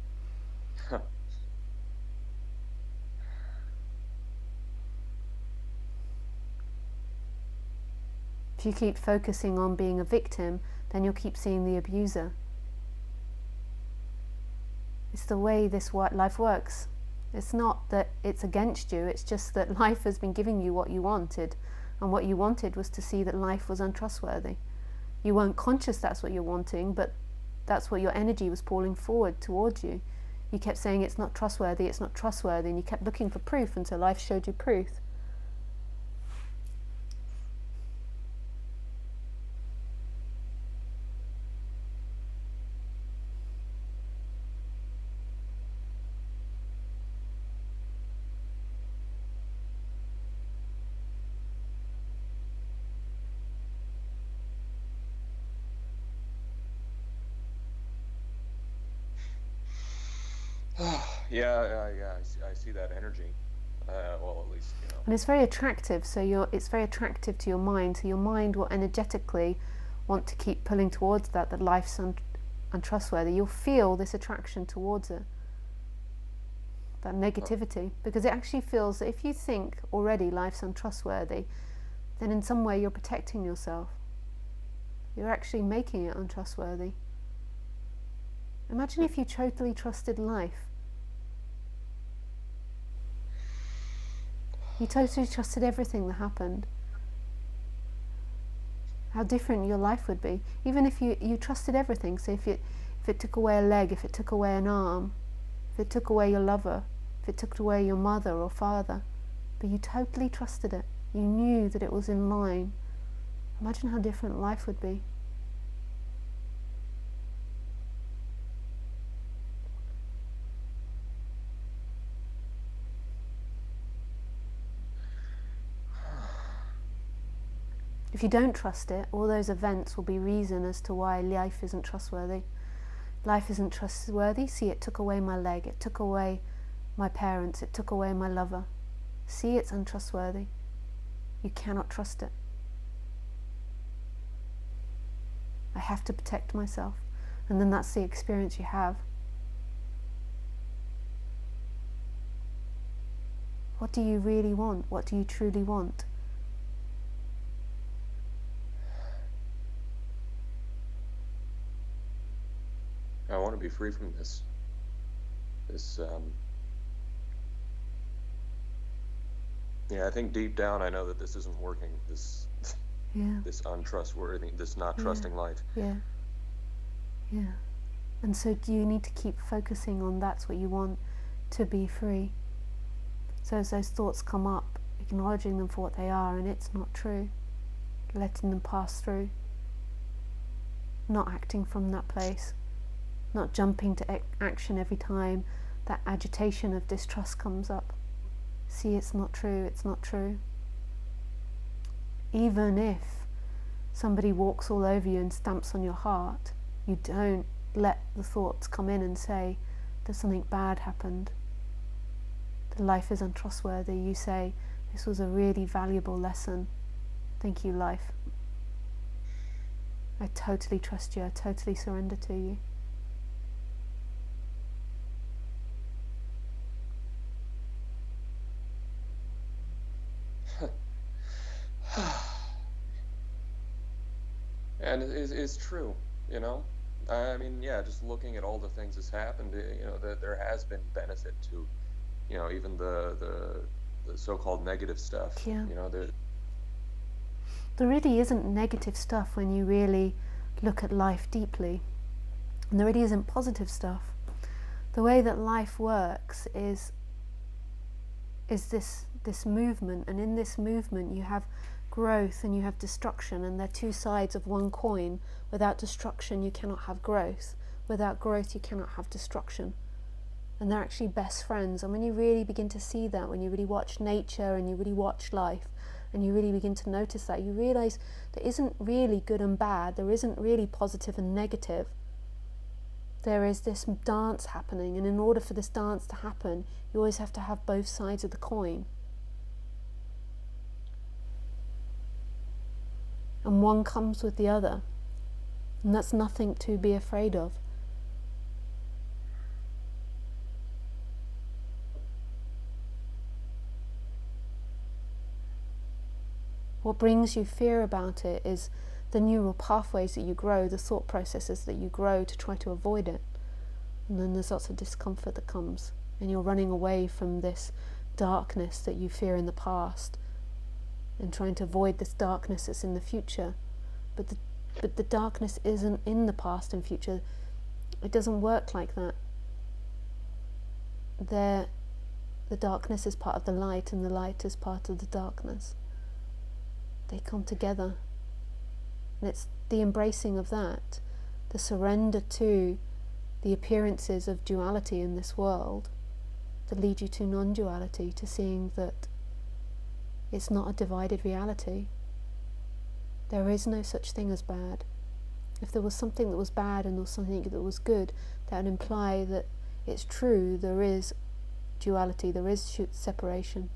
If you keep focusing on being a victim, then you'll keep seeing the abuser. It's the way this life works. It's not that it's against you, it's just that life has been giving you what you wanted, and what you wanted was to see that life was untrustworthy. You weren't conscious that's what you're wanting, but that's what your energy was pulling forward towards you. You kept saying it's not trustworthy, and you kept looking for proof until life showed you proof. I see that energy. Well, at least, And it's very attractive, so it's very attractive to your mind, so your mind will energetically want to keep pulling towards that life's untrustworthy. You'll feel this attraction towards it, that negativity, because it actually feels that if you think already life's untrustworthy, then in some way you're protecting yourself. You're actually making it untrustworthy. Imagine if you totally trusted life. You totally trusted everything that happened. How different your life would be. Even if you trusted everything. So if it took away a leg, if it took away an arm, if it took away your lover, if it took away your mother or father, but you totally trusted it. You knew that it was in line. Imagine how different life would be. If you don't trust it, all those events will be reason as to why life isn't trustworthy. Life isn't trustworthy. See, it took away my leg, it took away my parents, it took away my lover. See, it's untrustworthy. You cannot trust it. I have to protect myself. And then that's the experience you have. What do you really want? What do you truly want? I want to be free from this. Yeah, I think deep down I know that this isn't working. This untrustworthy, this not trusting life. Yeah. And so do you need to keep focusing on that's what you want, to be free? So as those thoughts come up, acknowledging them for what they are, and it's not true, letting them pass through, not acting from that place, not jumping to action every time that agitation of distrust comes up. See, it's not true, it's not true. Even if somebody walks all over you and stamps on your heart, you don't let the thoughts come in and say that something bad happened, that life is untrustworthy. You say, this was a really valuable lesson. Thank you, life. I totally trust you, I totally surrender to you. And it's true, you know? I mean, yeah, just looking at all the things that's happened, you know, that there has been benefit to, you know, even the so-called negative stuff. Yeah. You know, There really isn't negative stuff when you really look at life deeply. And there really isn't positive stuff. The way that life works is this movement, and in this movement you have growth and you have destruction, and they're two sides of one coin. Without destruction you cannot have growth. Without growth you cannot have destruction. And they're actually best friends. And when you really begin to see that, when you really watch nature and you really watch life, and you really begin to notice that, you realize there isn't really good and bad, there isn't really positive and negative. There is this dance happening, and in order for this dance to happen, you always have to have both sides of the coin. And one comes with the other. And that's nothing to be afraid of. What brings you fear about it is the neural pathways that you grow, the thought processes that you grow to try to avoid it. And then there's lots of discomfort that comes, and you're running away from this darkness that you fear in the past and trying to avoid this darkness that's in the future. But the darkness isn't in the past and future. It doesn't work like that. The darkness is part of the light, and the light is part of the darkness. They come together. And it's the embracing of that, the surrender to the appearances of duality in this world, that lead you to non-duality, to seeing that it's not a divided reality. There is no such thing as bad. If there was something that was bad and there was something that was good, that would imply that it's true, there is duality, there is separation.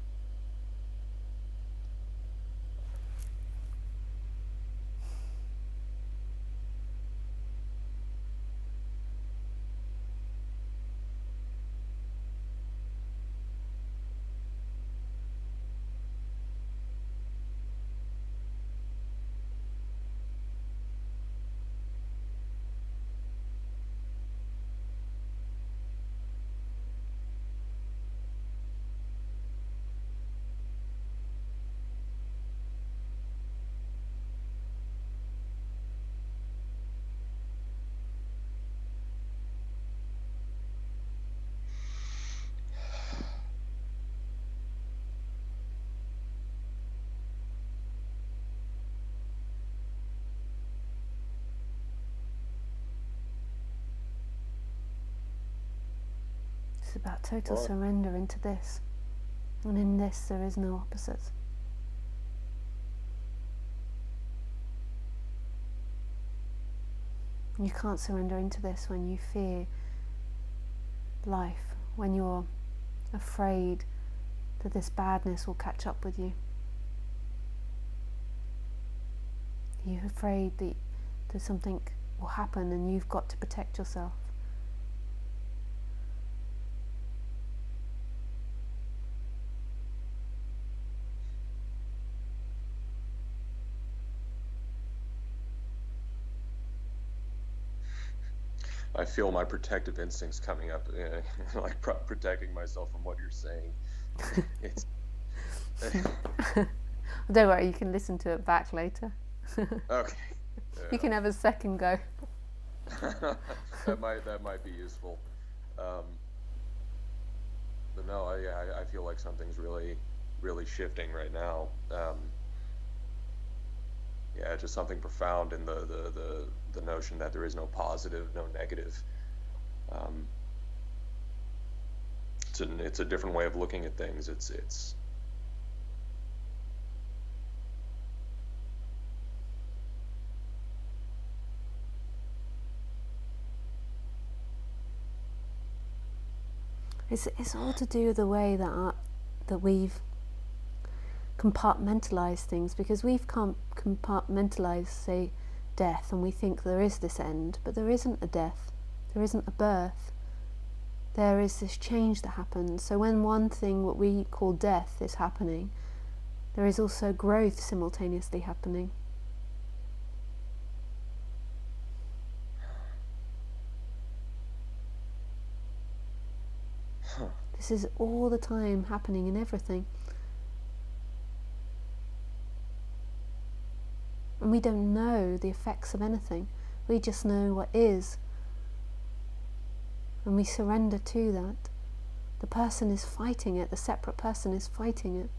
It's about total Well, surrender into this. And in this there is no opposites. You can't surrender into this when you fear life, when you're afraid that this badness will catch up with you. You're afraid that something will happen and you've got to protect yourself. I feel my protective instincts coming up, like protecting myself from what you're saying. It's Don't worry, you can listen to it back later. okay. You can have a second go. That might be useful. But no, I feel like something's really shifting right now. Yeah, just something profound in the notion that there is no positive, no negative. It's a different way of looking at things. It's all to do with the way that we've compartmentalised things, because we've compartmentalised, say, death, and we think there is this end, but there isn't a death, there isn't a birth. There is this change that happens. So when one thing, what we call death, is happening, there is also growth simultaneously happening. This is all the time happening in everything. And we don't know the effects of anything. We just know what is. And we surrender to that. The person is fighting it, the separate person is fighting it.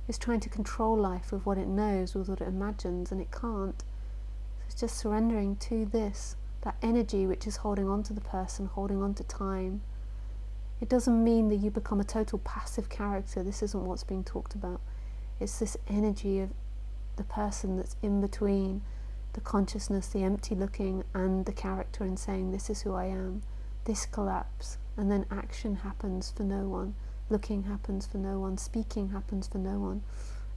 It's trying to control life with what it knows, with what it imagines, and it can't. So it's just surrendering to this, that energy which is holding on to the person, holding on to time. It doesn't mean that you become a total passive character. This isn't what's being talked about. It's this energy of the person that's in between the consciousness, the empty looking, and the character, and saying, this is who I am. This collapse, and then action happens for no one, looking happens for no one, speaking happens for no one,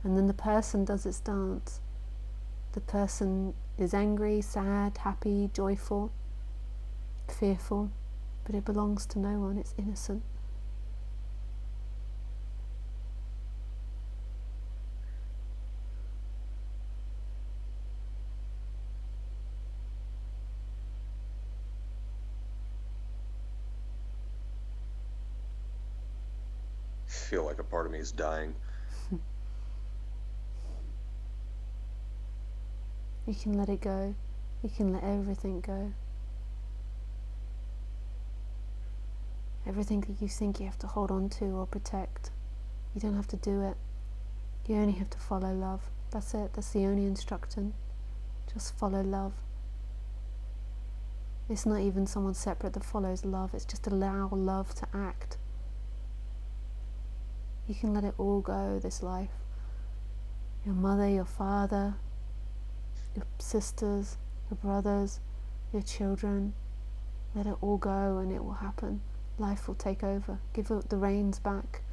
and then the person does its dance. The person is angry, sad, happy, joyful, fearful, but it belongs to no one. It's innocent. I feel like a part of me is dying. You can let it go. You can let everything go. Everything that you think you have to hold on to or protect, you don't have to do it. You only have to follow love. That's it. That's the only instruction. Just follow love. It's not even someone separate that follows love. It's just allow love to act. You can let it all go, this life. Your mother, your father, your sisters, your brothers, your children. Let it all go and it will happen. Life will take over. Give it the reins back.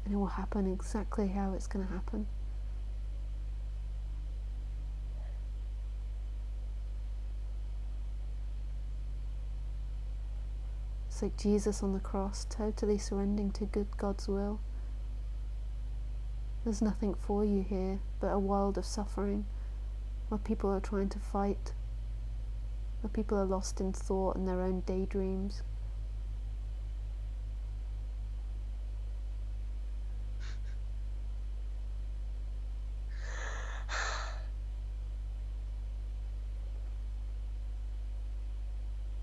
And it will happen exactly how it's going to happen. It's like Jesus on the cross, totally surrendering to good God's will. There's nothing for you here but a world of suffering, where people are trying to fight, where people are lost in thought and their own daydreams.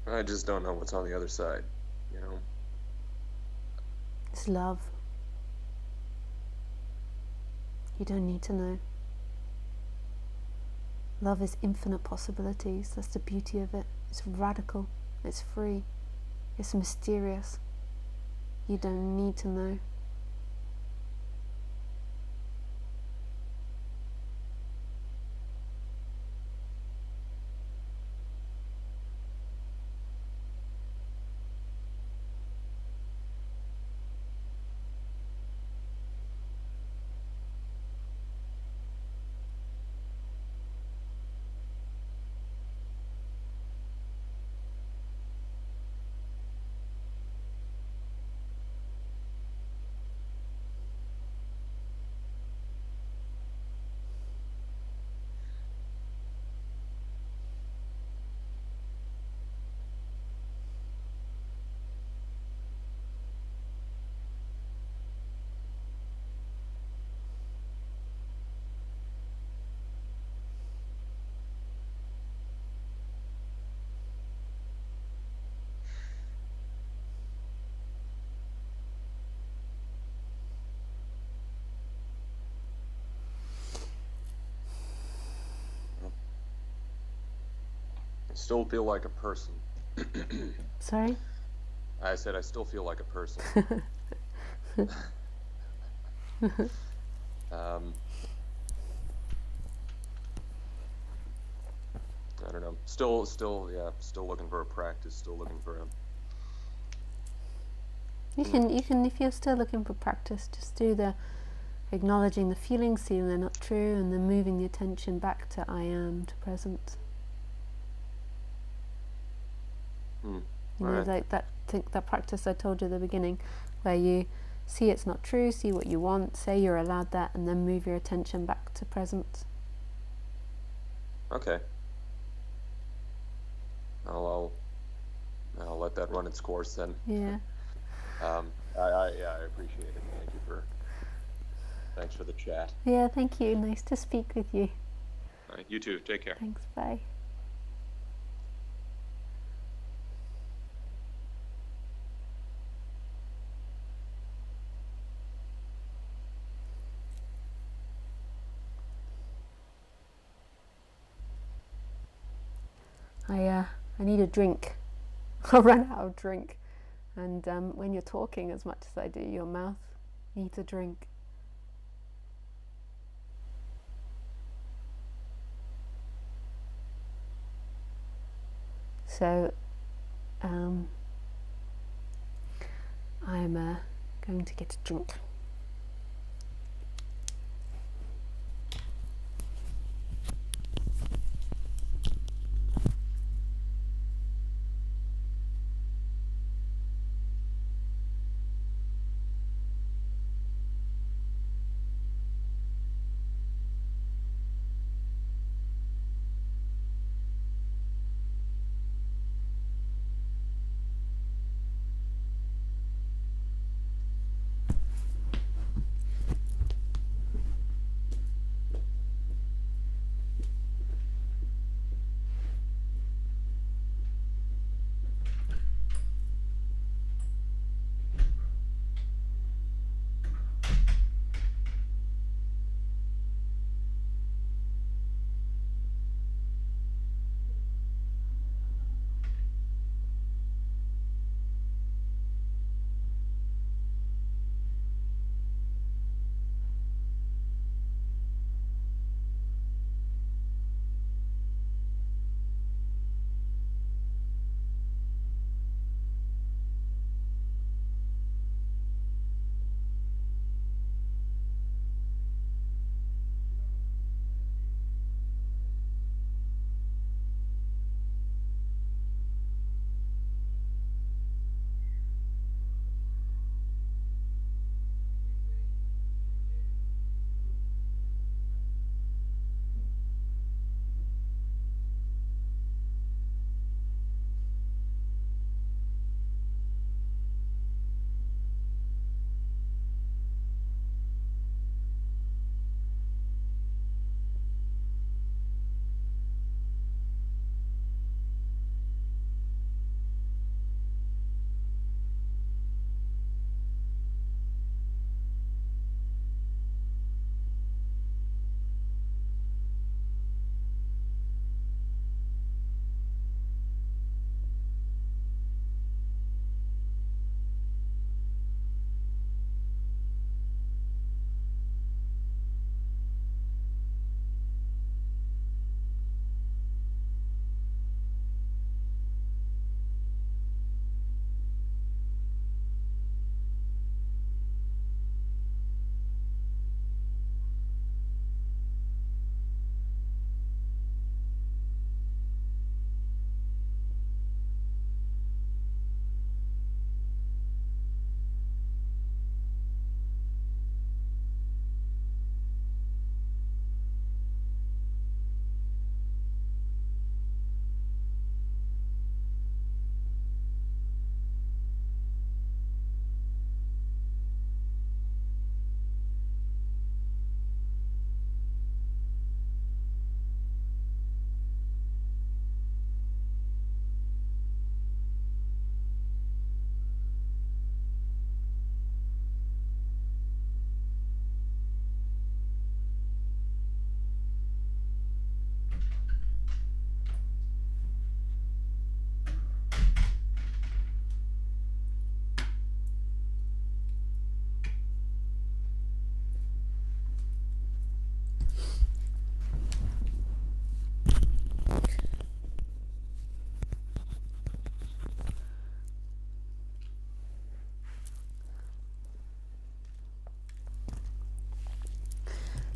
I just don't know what's on the other side, you know? It's love. You don't need to know. Love is infinite possibilities. That's the beauty of it. It's radical. It's free. It's mysterious. You don't need to know. I still feel like a person. Sorry? I said I still feel like a person. I don't know. Still, yeah. Still looking for a practice. Still looking for a. You can, if you're still looking for practice, just do the acknowledging the feelings, seeing they're not true, and then moving the attention back to I am, to present. You know, Right. like that practice I told you at the beginning, where you see it's not true, see what you want, say you're allowed that, and then move your attention back to present. Okay. I'll let that run its course then. Yeah. I appreciate it. Thanks for the chat. Yeah, thank you. Nice to speak with you. All right, you too. Take care. Thanks, bye. I need a drink. I'll run out of drink. And when you're talking as much as I do, your mouth needs a drink. So I'm going to get a drink.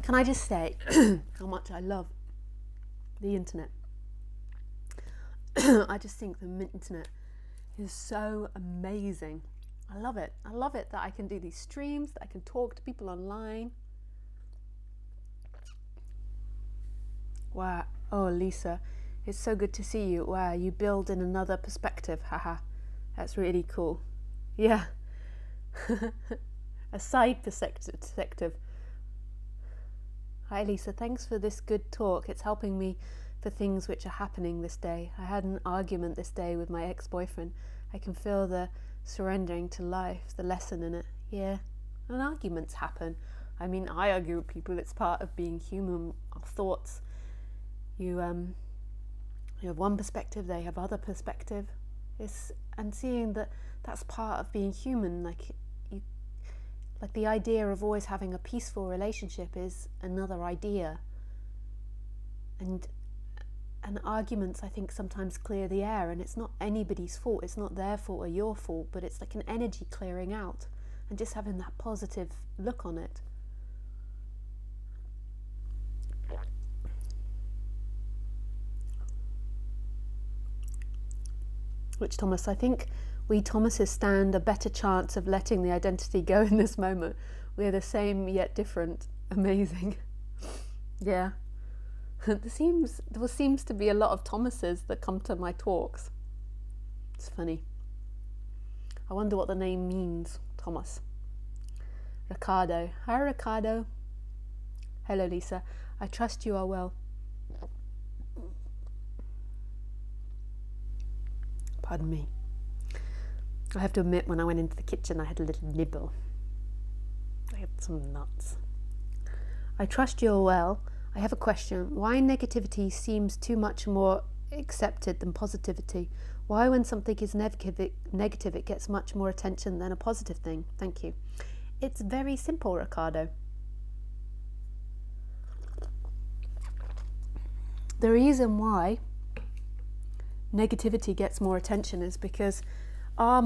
Can I just say how much I love the internet? I just think the internet is so amazing. I love it. I love it that I can do these streams, that I can talk to people online. Wow. Oh, Lisa, it's so good to see you. Wow, you build in another perspective. Haha. That's really cool. Yeah. A side perspective. Hi, Lisa. Thanks for this good talk. It's helping me for things which are happening this day. I had an argument this day with my ex-boyfriend. I can feel the surrendering to life, the lesson in it. Yeah, and arguments happen. I mean, I argue with people. It's part of being human. Our thoughts. You have one perspective, they have other perspective. And seeing that that's part of being human. Like the idea of always having a peaceful relationship is another idea. And arguments, I think, sometimes clear the air, and it's not anybody's fault. It's not their fault or your fault, but it's like an energy clearing out and just having that positive look on it. Which, Thomas, I think we Thomases stand a better chance of letting the identity go in this moment. We're the same yet different. Amazing. Yeah. There seems to be a lot of Thomases that come to my talks. It's funny. I wonder what the name means, Thomas. Ricardo. Hi, Ricardo. Hello, Lisa. I trust you are well. Pardon me. I have to admit, when I went into the kitchen, I had a little nibble. I had some nuts. I trust you're well. I have a question. Why negativity seems too much more accepted than positivity? Why, when something is negative, it gets much more attention than a positive thing? Thank you. It's very simple, Ricardo. The reason why negativity gets more attention is because our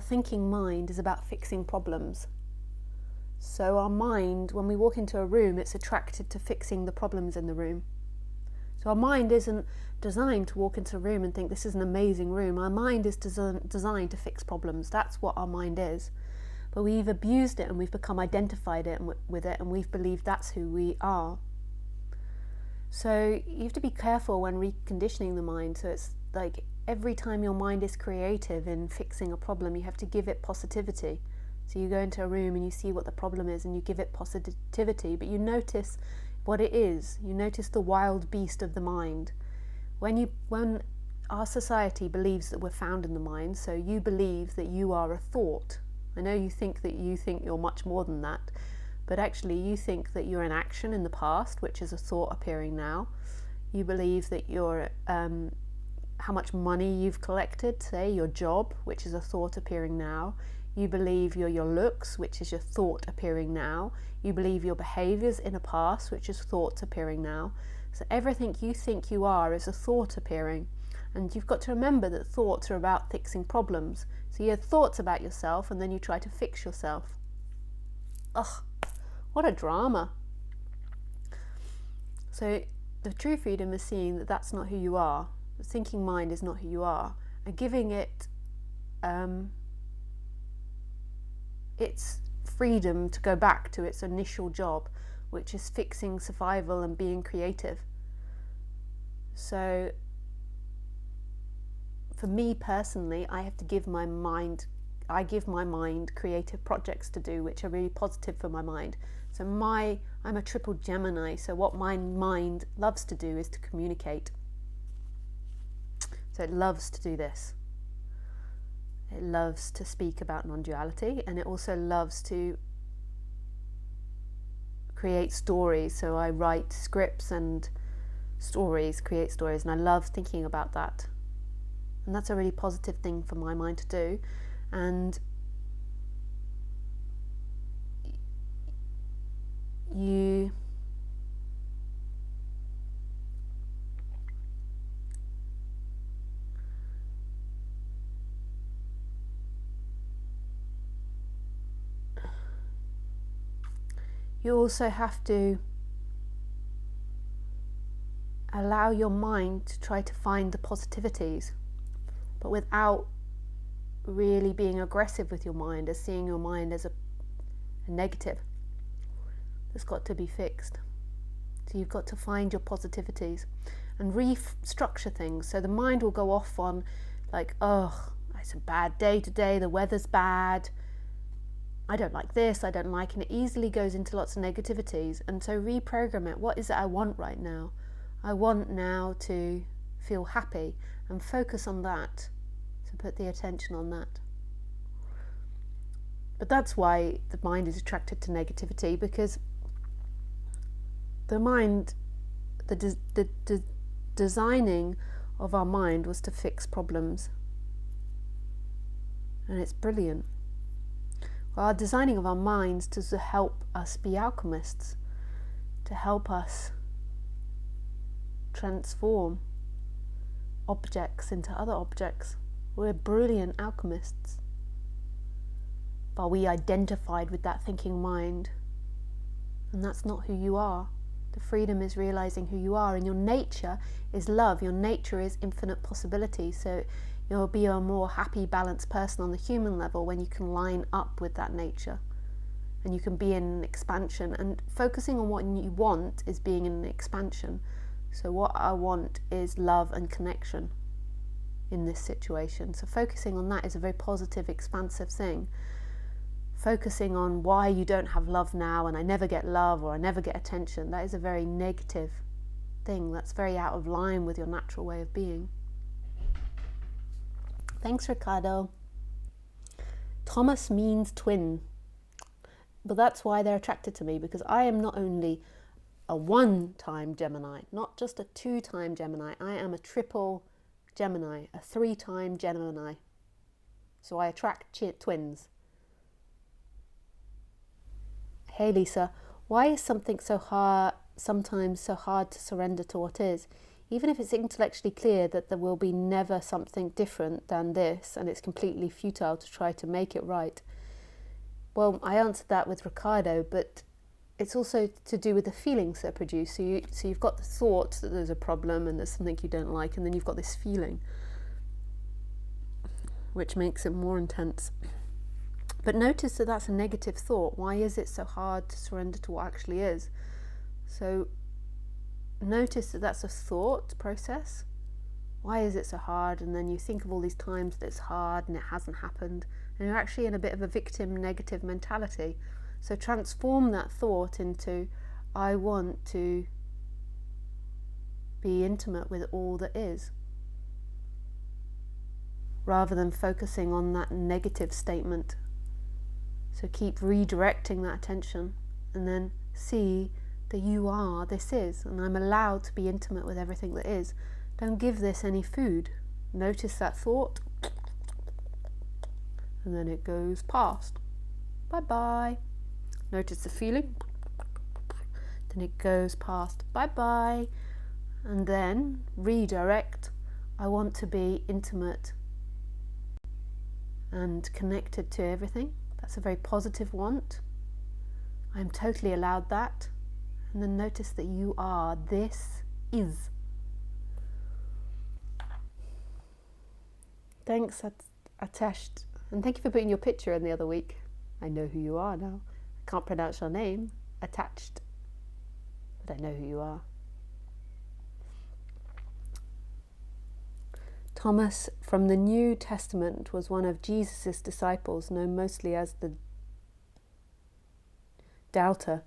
thinking mind, is about fixing problems. So our mind, when we walk into a room, it's attracted to fixing the problems in the room. So our mind isn't designed to walk into a room and think this is an amazing room. Our mind is designed to fix problems. That's what our mind is. But we've abused it and we've become identified with it, and we've believed that's who we are. So you have to be careful when reconditioning the mind. So it's like every time your mind is creative in fixing a problem, you have to give it positivity. So you go into a room and you see what the problem is and you give it positivity, but you notice what it is. You notice the wild beast of the mind. When our society believes that we're found in the mind, so you believe that you are a thought. I know you think you're much more than that, but actually you think that you're an action in the past, which is a thought appearing now. You believe that you're how much money you've collected, say your job, which is a thought appearing now. You believe you're your looks, which is your thought appearing now. You believe your behaviours in a past, which is thoughts appearing now. So everything you think you are is a thought appearing. And you've got to remember that thoughts are about fixing problems. So you have thoughts about yourself and then you try to fix yourself. Ugh, what a drama. So the true freedom is seeing that that's not who you are. The thinking mind is not who you are. And giving it its freedom to go back to its initial job, which is fixing survival and being creative. So for me personally, I give my mind creative projects to do, which are really positive for my mind. So I'm a triple Gemini, so what my mind loves to do is to communicate. So it loves to do this. It loves to speak about non-duality, and it also loves to create stories. So I write scripts and create stories, and I love thinking about that. And that's a really positive thing for my mind to do. And you also have to allow your mind to try to find the positivities, but without really being aggressive with your mind, as seeing your mind as a negative that's got to be fixed. So you've got to find your positivities and restructure things. So the mind will go off on like, oh, it's a bad day today, the weather's bad, I don't like this, I don't like, and it easily goes into lots of negativities. And so reprogram it. What is it I want right now? I want now to feel happy, and focus on that. So put the attention on that. But that's why the mind is attracted to negativity, because the mind, the designing of our mind was to fix problems. And it's brilliant. Our designing of our minds to help us be alchemists, to help us transform objects into other objects. We're brilliant alchemists. But we identified with that thinking mind, and that's not who you are. The freedom is realizing who you are, and your nature is love. Your nature is infinite possibility. So you'll be a more happy, balanced person on the human level when you can line up with that nature, and you can be in an expansion. And focusing on what you want is being in an expansion. So what I want is love and connection in this situation. So focusing on that is a very positive, expansive thing. Focusing on why you don't have love now, and I never get love, or I never get attention, that is a very negative thing. That's very out of line with your natural way of being. Thanks, Ricardo. Thomas means twin. But that's why they're attracted to me, because I am not only a one-time Gemini, not just a two-time Gemini. I am a triple Gemini, a three-time Gemini. So I attract twins. Hey Lisa, why is something sometimes so hard to surrender to what is? Even if it's intellectually clear that there will be never something different than this, and it's completely futile to try to make it right. Well, I answered that with Ricardo, but it's also to do with the feelings that are produced. So you've got the thought that there's a problem and there's something you don't like, and then you've got this feeling, which makes it more intense. But notice that that's a negative thought. Why is it so hard to surrender to what actually is? So notice that that's a thought process. Why is it so hard? And then you think of all these times that it's hard and it hasn't happened, and you're actually in a bit of a victim negative mentality. So transform that thought into, I want to be intimate with all that is, rather than focusing on that negative statement. So keep redirecting that attention, and then see that you are, this is, and I'm allowed to be intimate with everything that is. Don't give this any food. Notice that thought, and then it goes past. Bye-bye. Notice the feeling, then it goes past. Bye-bye. And then redirect. I want to be intimate and connected to everything. That's a very positive want. I'm totally allowed that. And then notice that you are, this is. Thanks, Atesht. And thank you for putting your picture in the other week. I know who you are now. I can't pronounce your name, attached, but I know who you are. Thomas from the New Testament was one of Jesus' disciples, known mostly as the doubter.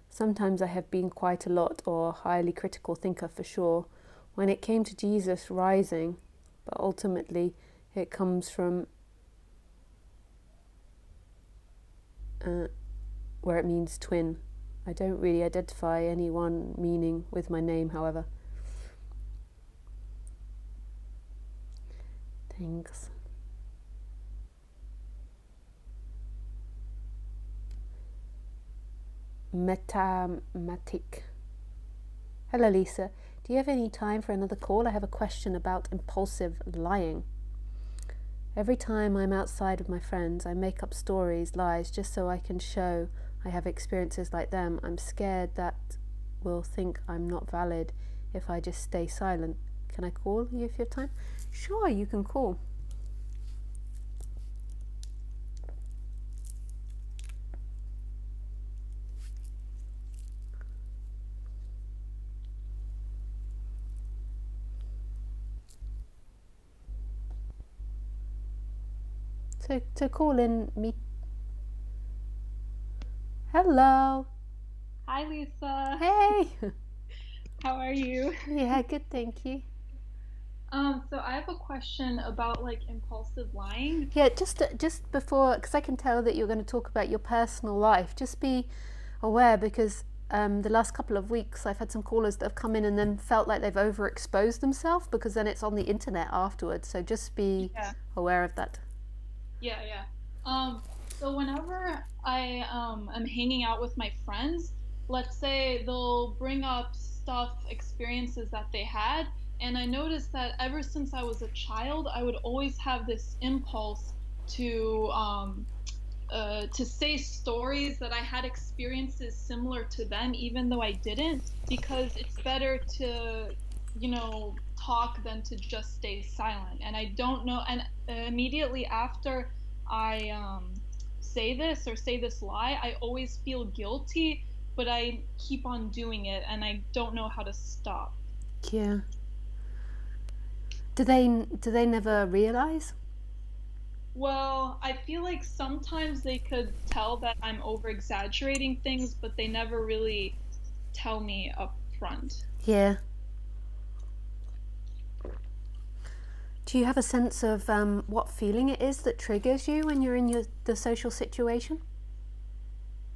Sometimes I have been quite a lot, or highly critical thinker for sure, when it came to Jesus rising, but ultimately it comes from where it means twin. I don't really identify any one meaning with my name, however. Thanks. Metamatic. Hello Lisa, do you have any time for another call? I have a question about impulsive lying. Every time I'm outside with my friends, I make up stories, lies, just so I can show I have experiences like them. I'm scared that will think I'm not valid if I just stay silent. Can I call you if you have time? Sure, you can call. So call in me. Hello. Hi, Lisa. Hey. How are you? Yeah, good, thank you. So I have a question about like impulsive lying. Yeah, just before, because I can tell that you're going to talk about your personal life. Just be aware, because the last couple of weeks I've had some callers that have come in and then felt like they've overexposed themselves, because then it's on the internet afterwards. So just be Yeah. aware of that. Yeah. So whenever I am hanging out with my friends, let's say they'll bring up stuff, experiences that they had, and I noticed that ever since I was a child, I would always have this impulse to to say stories that I had experiences similar to them, even though I didn't, because it's better to, talk than to just stay silent. And I don't know. And immediately after I say this or say this lie, I always feel guilty, but I keep on doing it and I don't know how to stop. Yeah. Do they never realize? Well, I feel like sometimes they could tell that I'm over exaggerating things, but they never really tell me up front. Yeah. Do you have a sense of what feeling it is that triggers you when you're in the social situation?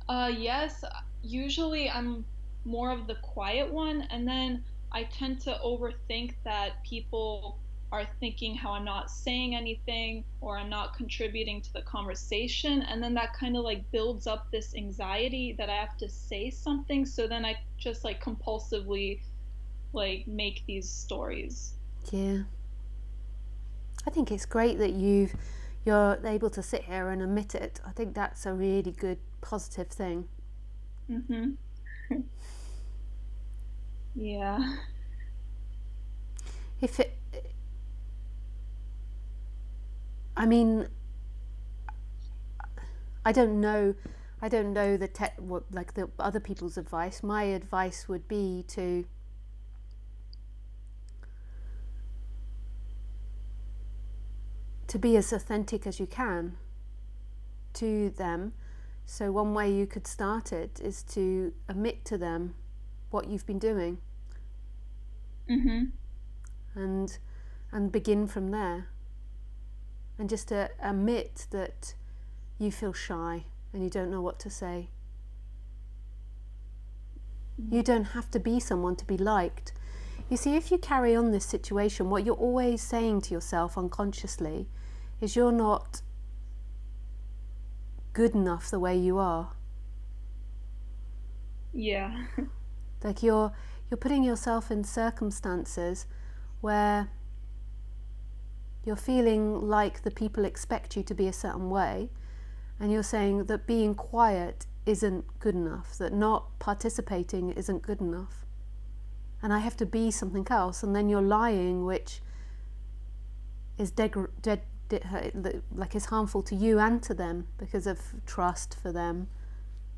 Yes, usually I'm more of the quiet one, and then I tend to overthink that people are thinking how I'm not saying anything or I'm not contributing to the conversation, and then that kind of like builds up this anxiety that I have to say something, so then I just like compulsively like make these stories. Yeah. I think it's great that you're able to sit here and admit it. I think that's a really good positive thing. Mhm. Yeah. If it, I mean, I don't know like the other people's advice. My advice would be to be as authentic as you can to them. So one way you could start it is to admit to them what you've been doing, Mhm. and begin from there, and just to admit that you feel shy and you don't know what to say. You don't have to be someone to be liked. You see, if you carry on this situation, what you're always saying to yourself unconsciously is you're not good enough the way you are. Yeah. Like you're putting yourself in circumstances where you're feeling like the people expect you to be a certain way, and you're saying that being quiet isn't good enough, that not participating isn't good enough, and I have to be something else. And then you're lying, which is like is harmful to you and to them because of trust for them.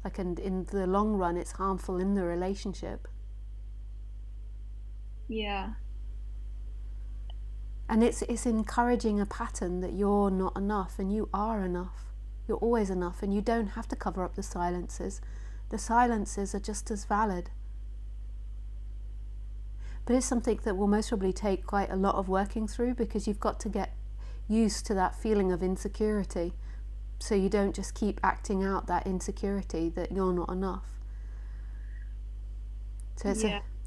Like, and in the long run, it's harmful in the relationship. Yeah. And it's encouraging a pattern that you're not enough, and you are enough. You're always enough, and you don't have to cover up the silences. The silences are just as valid. But it's something that will most probably take quite a lot of working through, because you've got to get used to that feeling of insecurity, so you don't just keep acting out that insecurity that you're not enough. So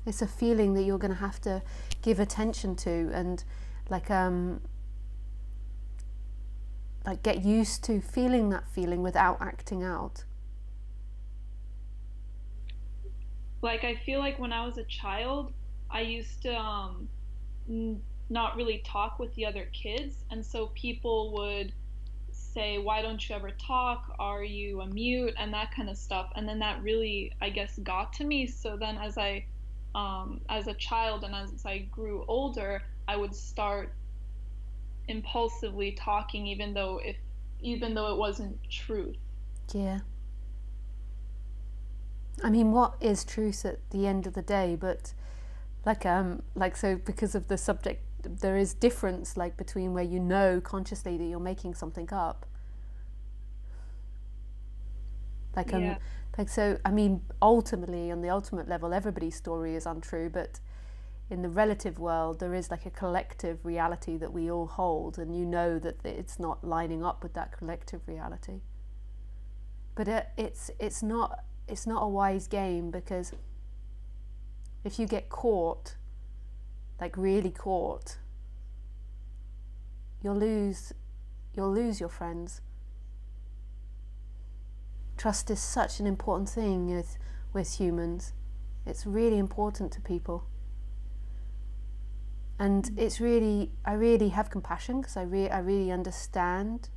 it's a feeling that you're going to have to give attention to, and like get used to feeling that feeling without acting out. Like I feel like when I was a child, I used to not really talk with the other kids, and so people would say, "Why don't you ever talk? Are you a mute?" and that kind of stuff. And then that really, I guess, got to me. So then as I as a child and as I grew older, I would start impulsively talking even though it wasn't truth. Yeah. I mean, what is truth at the end of the day? But so because of the subject, there is difference like between where you know consciously that you're making something up. Yeah. So I mean, ultimately, on the ultimate level, everybody's story is untrue, but in the relative world, there is like a collective reality that we all hold, and you know that it's not lining up with that collective reality. But it's not a wise game, because if you get caught, like really caught, you'll lose your friends. Trust is such an important thing with humans. It's really important to people. And it's really, I really have compassion, because I really understand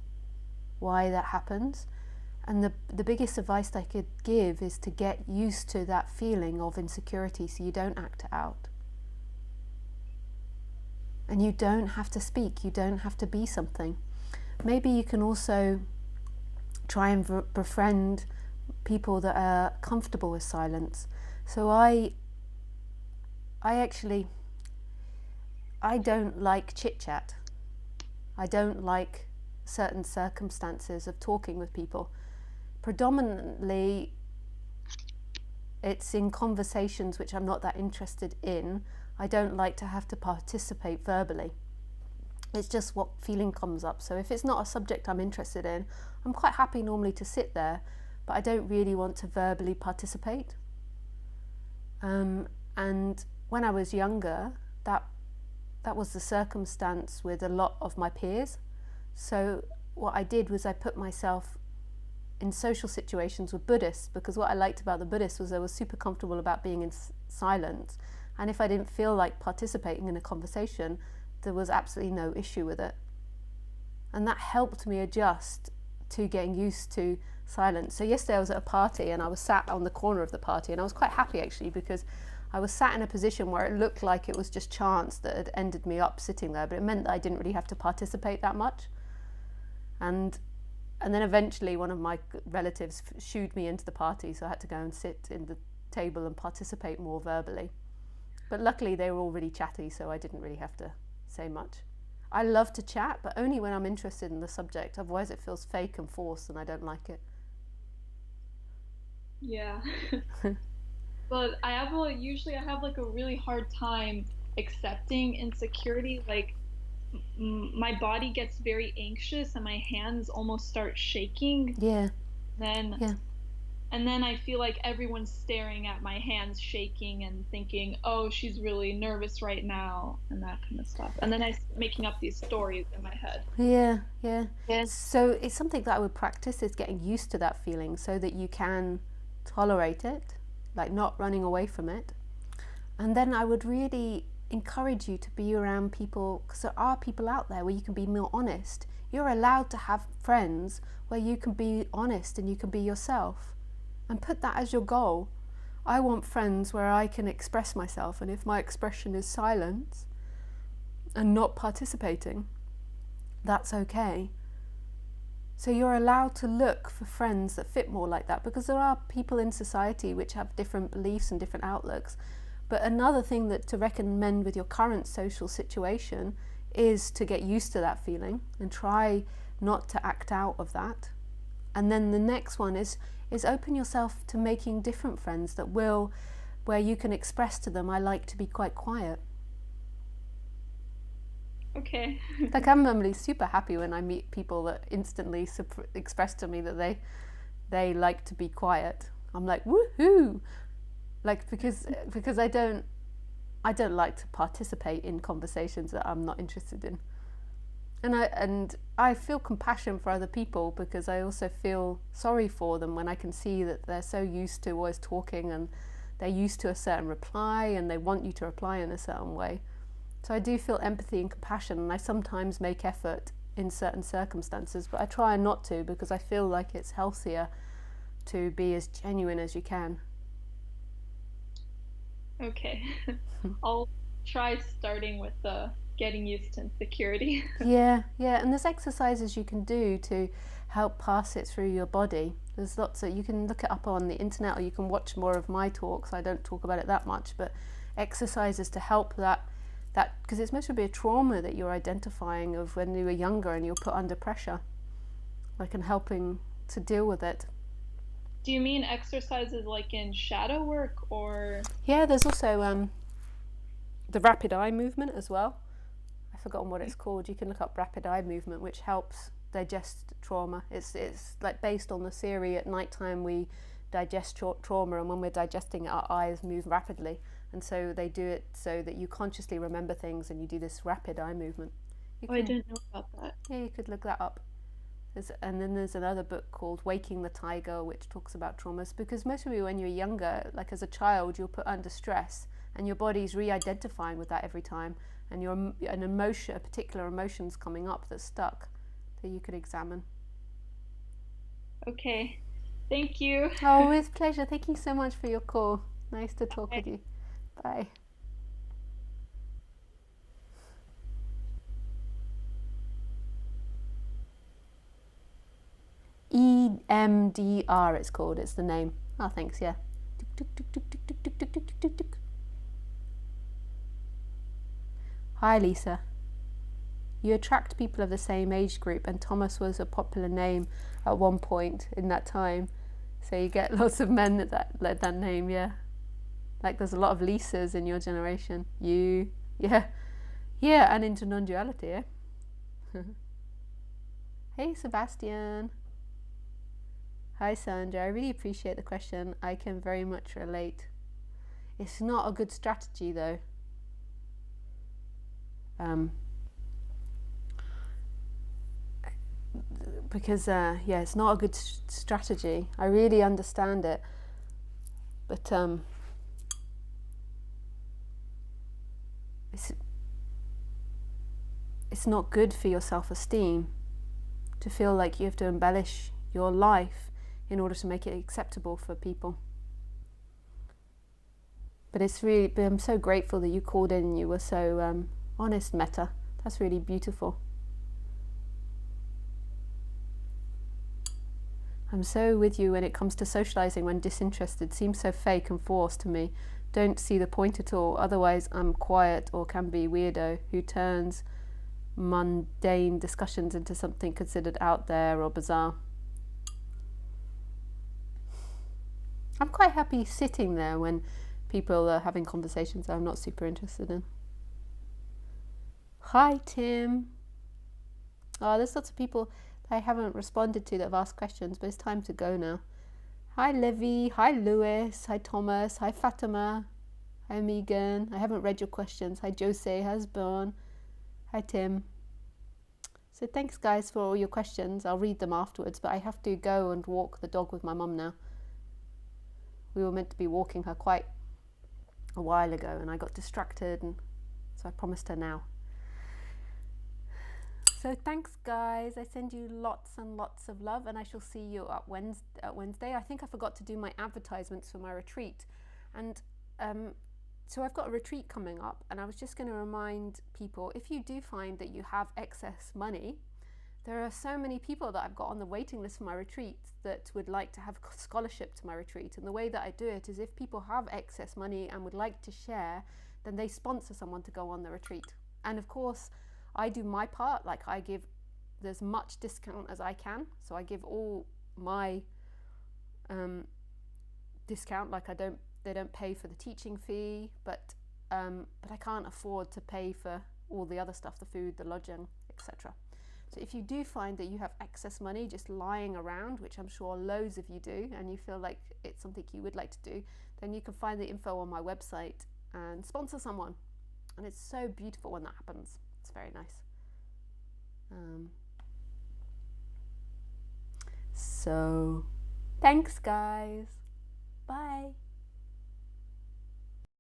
why that happens. And the biggest advice I could give is to get used to that feeling of insecurity, so you don't act it out. And you don't have to speak, you don't have to be something. Maybe you can also try and befriend people that are comfortable with silence. So I don't like chit-chat. I don't like certain circumstances of talking with people. Predominantly, it's in conversations which I'm not that interested in. I don't like to have to participate verbally. It's just what feeling comes up. So if it's not a subject I'm interested in, I'm quite happy normally to sit there, but I don't really want to verbally participate. And when I was younger, that was the circumstance with a lot of my peers. So what I did was I put myself in social situations with Buddhists, because what I liked about the Buddhists was they were super comfortable about being in silence. And if I didn't feel like participating in a conversation, there was absolutely no issue with it. And that helped me adjust to getting used to silence. So yesterday I was at a party, and I was sat on the corner of the party, and I was quite happy actually, because I was sat in a position where it looked like it was just chance that had ended me up sitting there, but it meant that I didn't really have to participate that much. And then eventually one of my relatives shooed me into the party, so I had to go and sit in the table and participate more verbally. But luckily they were all really chatty, so I didn't really have to say much. I love to chat, but only when I'm interested in the subject. Otherwise it feels fake and forced, and I don't like it. Yeah. But usually I have like a really hard time accepting insecurity. Like my body gets very anxious and my hands almost start shaking. Yeah. Then And then I feel like everyone's staring at my hands shaking and thinking, oh, she's really nervous right now, and that kind of stuff. And then I'm making up these stories in my head. Yeah. So it's something that I would practice, is getting used to that feeling so that you can tolerate it, like not running away from it. And then I would really encourage you to be around people, because there are people out there where you can be more honest. You're allowed to have friends where you can be honest and you can be yourself. And put that as your goal. I want friends where I can express myself, and if my expression is silence and not participating, that's okay. So you're allowed to look for friends that fit more like that, because there are people in society which have different beliefs and different outlooks. But another thing that to recommend with your current social situation is to get used to that feeling and try not to act out of that. And then the next one is open yourself to making different friends where you can express to them, I like to be quite quiet. Okay. Like I'm normally super happy when I meet people that instantly express to me that they like to be quiet. I'm like, woohoo! Like because I don't like to participate in conversations that I'm not interested in. And I feel compassion for other people, because I also feel sorry for them when I can see that they're so used to always talking, and they're used to a certain reply, and they want you to reply in a certain way. So I do feel empathy and compassion, and I sometimes make effort in certain circumstances, but I try not to, because I feel like it's healthier to be as genuine as you can. Okay. I'll try starting with the getting used to insecurity. Yeah, yeah, and there's exercises you can do to help pass it through your body. There's lots of, you can look it up on the internet or you can watch more of my talks. I don't talk about it that much, but exercises to help that because it's meant to be a trauma that you're identifying of when you were younger and you're put under pressure, like, and helping to deal with it. Do you mean exercises like in shadow work or? Yeah, there's also the rapid eye movement as well. I've forgotten what it's called. You can look up rapid eye movement, which helps digest trauma. It's like based on the theory at night time we digest trauma, and when we're digesting it, our eyes move rapidly, and so they do it so that you consciously remember things, and you do this rapid eye movement. You Oh, I can, didn't know about that. yeah, you could look that up. And then there's another book called Waking the Tiger, which talks about traumas, because mostly when you're younger, like as a child, you're put under stress and your body's re-identifying with that every time, and a particular emotion's coming up that's stuck that you could examine. Okay. Thank you. Oh, with pleasure. Thank you so much for your call. Nice to talk Bye. with you. Bye. EMDR it's called, it's the name. Oh, thanks, yeah. Hi, Lisa. You attract people of the same age group, and Thomas was a popular name at one point in that time. So you get lots of men that name, yeah. Like there's a lot of Lisas in your generation. Yeah. Yeah, and into non-duality, yeah. Hey, Sebastian. Hi, Sandra. I really appreciate the question. I can very much relate. It's not a good strategy, though. Because, yeah, it's not a good strategy. I really understand it. But it's not good for your self-esteem to feel like you have to embellish your life in order to make it acceptable for people. But I'm so grateful that you called in and you were so honest, Meta. That's really beautiful. I'm so with you when it comes to socializing when disinterested. Seems so fake and forced to me. Don't see the point at all. Otherwise, I'm quiet or can be weirdo who turns mundane discussions into something considered out there or bizarre. I'm quite happy sitting there when people are having conversations I'm not super interested in. Hi, Tim. Oh, there's lots of people I haven't responded to that have asked questions, but it's time to go now. Hi, Livy. Hi, Lewis. Hi, Thomas. Hi, Fatima. Hi, Megan. I haven't read your questions. Hi, Jose. Hi, Burn. Hi, Tim. So thanks, guys, for all your questions. I'll read them afterwards, but I have to go and walk the dog with my mum now. We were meant to be walking her quite a while ago, and I got distracted, and so I promised her now. So thanks, guys. I send you lots and lots of love, and I shall see you at Wednesday. I think I forgot to do my advertisements for my retreat, and so I've got a retreat coming up, and I was just going to remind people, if you do find that you have excess money, there are so many people that I've got on the waiting list for my retreat that would like to have scholarship to my retreat. And the way that I do it is, if people have excess money and would like to share, then they sponsor someone to go on the retreat. And of course, I do my part, like I give as much discount as I can. So I give all my discount, like they don't pay for the teaching fee, but I can't afford to pay for all the other stuff, the food, the lodging, etc. So if you do find that you have excess money just lying around, which I'm sure loads of you do, and you feel like it's something you would like to do, then you can find the info on my website and sponsor someone. And it's so beautiful when that happens. It's very nice. So thanks, guys.